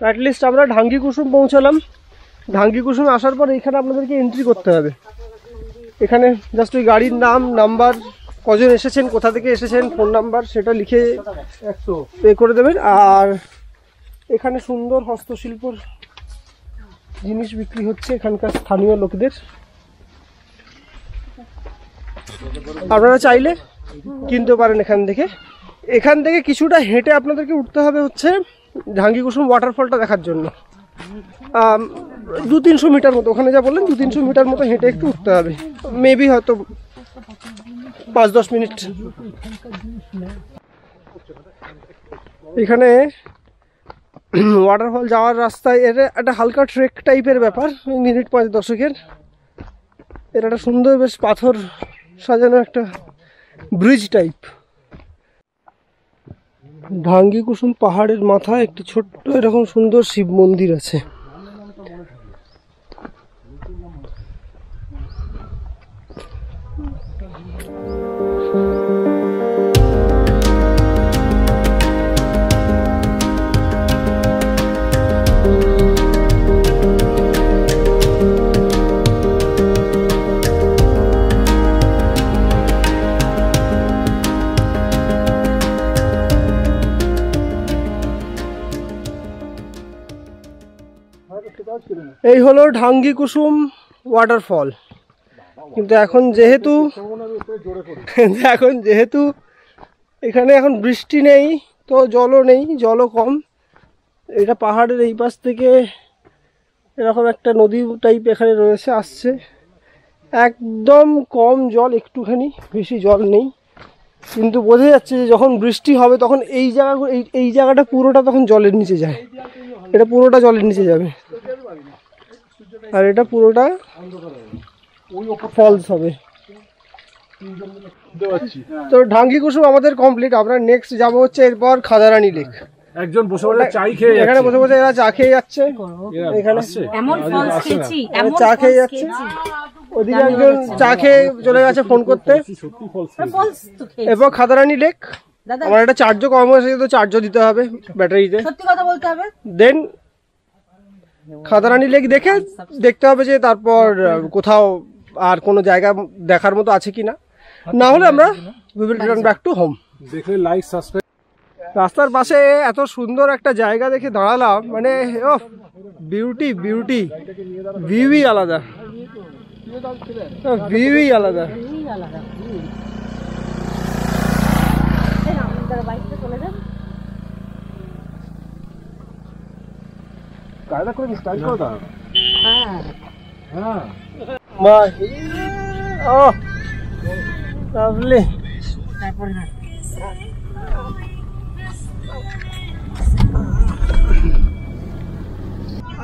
অ্যাটলিস্ট আমরা ঢাঙ্গি কুসুম পৌঁছালাম। ঢাঙ্গি কুসুমে আসার পর এখানে আপনাদেরকে এন্ট্রি করতে হবে। এখানে জাস্ট ওই গাড়ির নাম, নাম্বার, কজন এসেছেন, কোথা থেকে এসেছেন, ফোন নাম্বার সেটা লিখে পে করে দেবেন। আর এখানে সুন্দর হস্তশিল্পর জিনিস বিক্রি হচ্ছে এখানকার স্থানীয় লোকদের। আপনারা চাইলে কিনতে পারেন এখান থেকে কিছুটা হেঁটে আপনাদেরকে উঠতে হবে হচ্ছে ঢাঙ্গি কুসুম ওয়াটারফলটা দেখার জন্য। 200-300 মিটার মতো, ওখানে যা বললেন 200-300 মিটার মতো হেঁটে একটু উঠতে হবে, মেবি হয়তো 5-10 মিনিট। এখানে ওয়াটারফল যাওয়ার রাস্তায় এর একটা হালকা ট্রেক টাইপের ব্যাপার, মিনিট 5-10 এর একটা সুন্দর বেশ পাথর সাজানো একটা ব্রিজ টাইপ। ঢাঙ্গি কুসুম পাহাড়ের মাথায় একটি ছোট্ট এরকম সুন্দর শিব মন্দির আছে। এই হলো ঢাঙ্গি কুসুম ওয়াটারফল। কিন্তু এখন যেহেতু এখানে এখন বৃষ্টি নেই, তো জলও নেই, জলও কম। এটা পাহাড়ের এই পাশ থেকে এরকম একটা নদী টাইপ এখানে রয়েছে, আসছে, একদম কম জল, একটুখানি, বেশি জল নেই। কিন্তু বোঝা যাচ্ছে যে যখন বৃষ্টি হবে তখন এই জায়গাটা পুরোটা তখন জলের নিচে যায়। এটা পুরোটা জলের নিচে যাবে, আর এটা পুরোটা ফলস হবে। তো ঢাঙ্গি কুসুম আমাদের কমপ্লিট। আমরা নেক্সট যাবো হচ্ছে এরপর খাদারানি লেক। একজন বসে বসে চাই খেয়ে এখানে বসে বসে এরা চা খেয়ে যাচ্ছে, এখানে চা খেয়ে যাচ্ছে। ওদিকে একজন চা খেয়ে চলে গেছে ফোন করতে। এরপর খাদারানি লেক, আমার একটা চার্জও কম হয়েছে, তো চার্জও দিতে হবে ব্যাটারিতে, সত্যি কথা বলতে হবে। দেন খাদারানি লেক দেখতে হবে যে তারপর কোথাও আর কোনো জায়গা দেখার মতো আছে কিনা, না হলে আমরা we will return back to home. দেখলে লাইক সাবস্ক্রাইব। রাস্তার পাশে এত সুন্দর একটা জায়গা দেখে দাঁড়ালাম, মানে বিউটি, ভিউই আলাদা, ভিউই আলাদা। কায়দা করে স্টাইল করো না। হ্যাঁ মাহি ও লাভলি। তারপরে না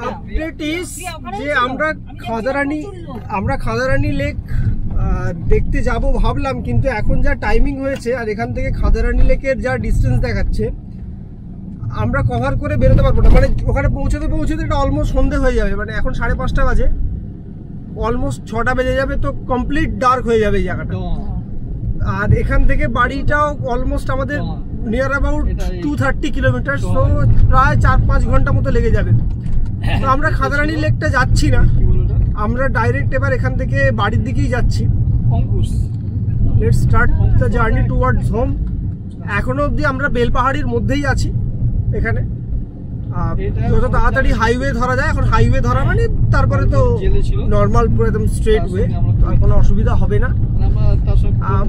আপডেট ইজ যে আমরা খাদারানি লেক দেখতে যাব ভাবলাম, কিন্তু এখন যা টাইমিং হয়েছে আর এখান থেকে খাদারানি লেকের যা ডিস্টেন্স দেখাচ্ছে আমরা কভার করে বেরোতে পারবো না। মানে ওখানে পৌঁছতে এটা অলমোস্ট সন্ধে হয়ে যাবে। মানে এখন 5:30 বাজে, অলমোস্ট 6টা বেজে যাবে, তো কমপ্লিট ডার্ক হয়ে যাবে এই জায়গাটা। আর এখান থেকে বাড়িটাও অলমোস্ট আমাদের নিয়ার অ্যাবাউট 230 কিলোমিটার, তো প্রায় 4-5 ঘন্টা মতো লেগে যাবে। তো আমরা খাদারানি লেকটা যাচ্ছি না, আমরা ডাইরেক্ট এবার এখান থেকে বাড়ির দিকেই যাচ্ছি। Let's start the journey towards home. এখনো অবধি আমরা বেলপাহাড়ির মধ্যেই আছি। এখানে যত তাড়াতাড়ি হাইওয়ে ধরা যায়, এখন হাইওয়ে ধরা মানে তারপরে তো নর্মাল পুরো একদম স্ট্রেট ওয়ে, কোনো অসুবিধা হবে না।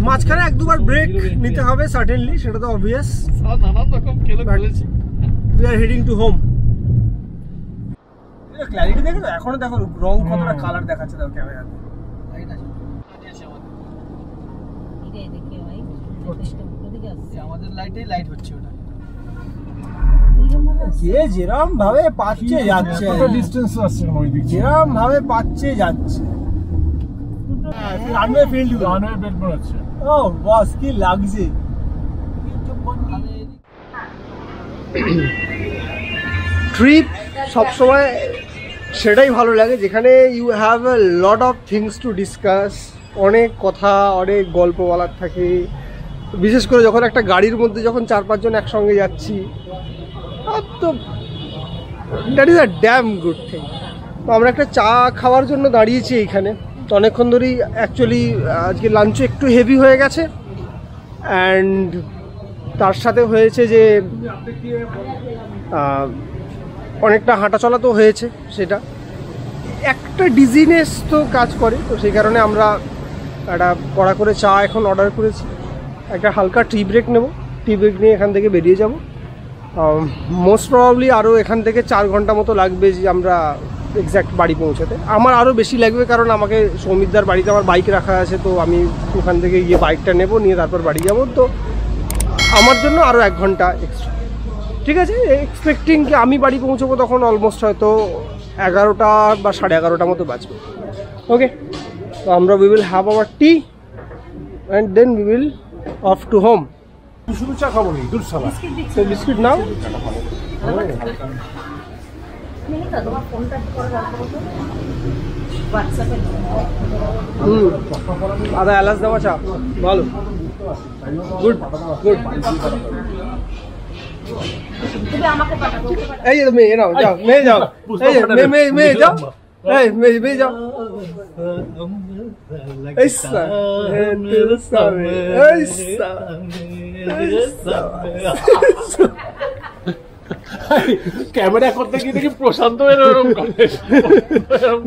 মাঝখানে 1-2বার ব্রেক নিতে হবে সার্টেনলি, সেটা তো obvious. We are heading to home. Clarity দেখো তো, এখনো দেখো রং কতটা কালার দেখাচ্ছে দাও ক্যামেরাতে। আমাদের লাইট হচ্ছে ওটা, যে যেরম ভাবে পাচ্ছে যাচ্ছে, ডিস্টেন্স আসছে ওইদিকে, যেরম ভাবে পাচ্ছে যাচ্ছে। রানওয়ে ফিল্ড, রানওয়ে বেড বানাচ্ছে। ও বস কি লাগছে। ট্রিপ সবসময় সেটাই ভালো লাগে যেখানে you have a lot of things to discuss, অনেক কথা অনেক গল্প বলার থাকে। বিশেষ করে যখন একটা গাড়ির মধ্যে যখন 4-5 জন একসঙ্গে যাচ্ছি, তো that is a dam good thing. তো আমরা একটা চা খাওয়ার জন্য দাঁড়িয়েছি এইখানে। তো অনেকক্ষণ ধরেই অ্যাকচুয়ালি আজকে লাঞ্চও একটু হেভি হয়ে গেছে, অ্যান্ড তার সাথে হয়েছে যে অনেকটা হাঁটাচলা তো হয়েছে, সেটা একটা ডিজিনেস তো কাজ করে। তো সেই কারণে আমরা একটা কড়া করে চা এখন অর্ডার করেছি, একটা হালকা টি ব্রেক নেব। টি ব্রেক নিয়ে এখান থেকে বেরিয়ে যাব। মোস্ট প্রবাবলি আরও এখান থেকে 4 ঘন্টা মতো লাগবে যে আমরা এক্স্যাক্ট বাড়ি পৌঁছাতে। আমার আরও বেশি লাগবে, কারণ আমাকে সৌমিতদার বাড়িতে আমার বাইক রাখা আছে, তো আমি ওখান থেকে গিয়ে বাইকটা নেব, নিয়ে তারপর বাড়ি যাব। তো আমার জন্য আরও 1 ঘন্টা এক্সট্রা। ঠিক আছে, এক্সপেক্টিং কি আমি বাড়ি পৌঁছবো তখন অলমোস্ট হয়তো 11টা বা 11:30 মতো বাজবে। ওকে, তো আমরা we will have our tea and then we will off to home. শুধু চা খাবো নি, দুধ সালা। তো বিস্কিট নাও। আদা এলাচ দেওয়া চা ভালো, গুড গুড। এই যে মেয়ে নাও, যাও মেয়ে যাও, এই যে মেয়ে যাও, এই মেয়ে যাও। ক্যামেরা করতে গিয়ে দেখি প্রশান্ত এরকম করে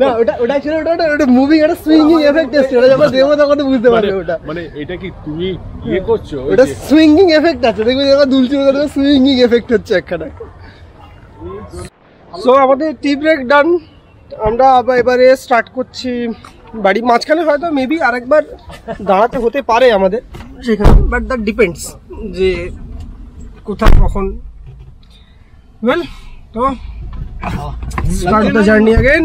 না, ওটা ছিল ওটা মুভিং একটা সুইঙ্গিং এফেক্ট আছে, ওটা যখন দেখবো তখন বুঝতে পারবে। ওটা মানে এটা কি তুমি ইয়ে করছো, ওটা সুইঙ্গিং এফেক্ট আছে, দেখবে যখন দুলছে ওটা সুইঙ্গিং এফেক্ট হচ্ছে একখানা। সো আমাদের টি ব্রেক ডান, আমরা আবার এবারে স্টার্ট করছি বাড়ি। মাঝখানে হয়তো মেবি আরেকবার দাঁড়াতে হতে পারে আমাদের সেখানে, বাট দ্যাট ডিপেন্ডস যে কোথায় কখন। ওয়েল, তো স্টার্ট দ্য জার্নি অ্যাগেন।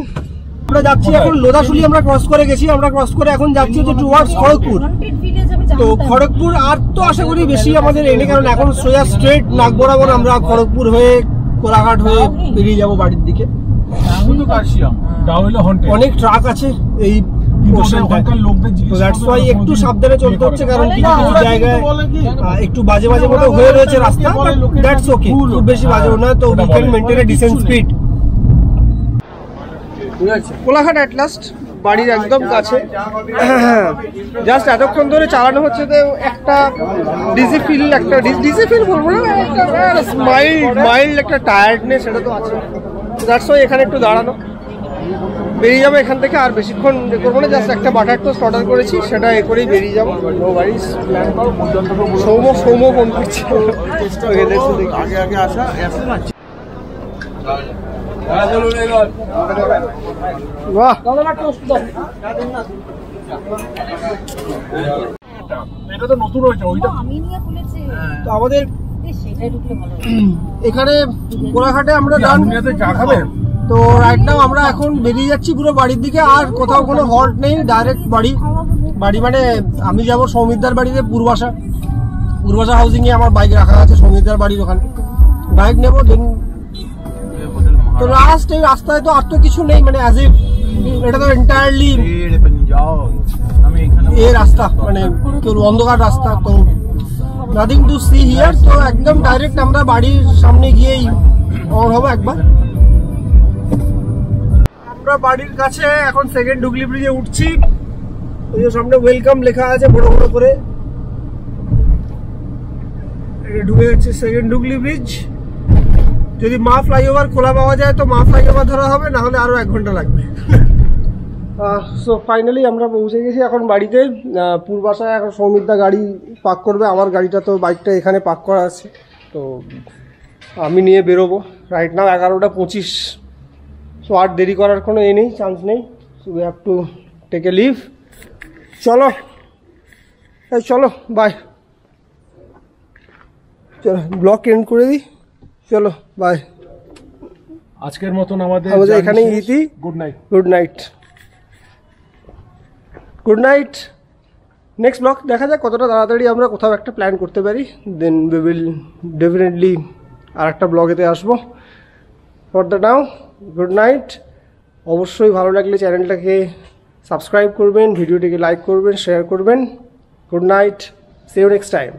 আমরা যাচ্ছি এখন লোধাশুলি, আমরা ক্রস করে গেছি, আমরা ক্রস করে এখন যাচ্ছি হচ্ছে টুয়ার্ডস খড়গপুর। তো খড়গপুর আর তো আশা করি বেশি আমাদের এনে, কারণ এখন সোজা স্ট্রেট নাক বরাবর আমরা খড়গপুর হয়ে কোলাঘাট হয়ে বেরিয়ে যাবো বাড়ির দিকে। অনেক ট্রাক আছে এই একটু সাবধানে চলতে হচ্ছে, কারণ কিছু কিছু জায়গায় একটু বাজে বাজে মতো হয়ে রয়েছে রাস্তা। দ্যাটস ওকে, খুব বেশি বাজে নয়, তো we can maintain a decent speed. Kolaghat at last, বাড়ির একদম কাছে। জাস্ট এতক্ষণ ধরে চালানো হচ্ছে, তো একটা ডিজি ফিল বলবো না, একটা মাইল্ড একটা টায়ার্ডনেস সেটা তো আছে। দ্যাটস ওয়াই এখানে একটু দাঁড়ানো। বেরিয়ে যাবো এখান থেকে, আর বেশিক্ষণ করবো না। জাস্ট একটা বাটার টোস্ট অর্ডার করেছি, সেটা এ করেই বেরিয়ে যাবো। নো ওয়ারিস। সৌম্য ফোন করছে। বাহ, এটা তো নতুন হয়েছে ওইটা। আমি নিয়ে খুলেছি তো আমাদের সেটাই ঢুকলে ভালো এখানে কোলাঘাটে আমরা ডান। চা খাবে? তো রাইট নাও আমরা এখন বেরিয়ে যাচ্ছি পুরো বাড়ির দিকে, আর কোথাও কোনো হল্ট নেই, ডাইরেক্ট বাড়ি। বাড়ি মানে আমি যাবো সৌমিতদার বাড়িতে, পূর্বাশা হাউজিং এ আমার বাইক রাখা আছে, সৌমিতদার বাড়ির ওখানে বাইক নেবো। দেন তো লাস্ট এই রাস্তায় তো আর তো কিছু নেই, মানে অ্যাজ ইফ এটা তো এন্টায়ারলি এই রাস্তা, মানে কেউ অন্ধকার রাস্তা, তো নাথিং টু সি হিয়ার। তো একদম ডাইরেক্ট আমরা বাড়ির সামনে গিয়েই অন হবো একবার। আমরা বাড়ির কাছে এখন সেকেন্ড হুগলি ব্রিজে উঠছি। ওই যে সামনে ওয়েলকাম লেখা আছে বড় বড় করে, ঢুকে যাচ্ছে সেকেন্ড হুগলি ব্রিজ। যদি মা ফ্লাইওভার খোলা পাওয়া যায় তো মা ফ্লাইওভার ধরা হবে, না হলে আরো 1 ঘন্টা লাগবে। সো ফাইনালি আমরা পৌঁছে গেছি এখন বাড়িতে। পূর্বাশায় এখন সৌমিতদা গাড়ি পার্ক করবে, আমার গাড়িটা তো বাইকটা এখানে পার্ক করা আছে, তো আমি নিয়ে বেরোবো। Right now 11:25। সো আর দেরি করার কোনো নেই, চান্স নেই। So we have to take a leave. চলো চলো বাই, চলো ব্লগ এন্ড করে দিই। চলো বাই, আজকের মতন আমাদের এখানে ইতি। Good night. Good night, good night. Next blog দেখা যাক কতটা তাড়াতাড়ি আমরা কোথাও একটা প্ল্যান করতে পারি, দেন উই উইল ডেফিনেটলি আর একটা ব্লগেতে আসবো। For the now good night. অবশ্যই ভালো লাগলে চ্যানেলটাকে সাবস্ক্রাইব করবেন, ভিডিওটিকে লাইক করবেন, শেয়ার করবেন। Good night, see you next time.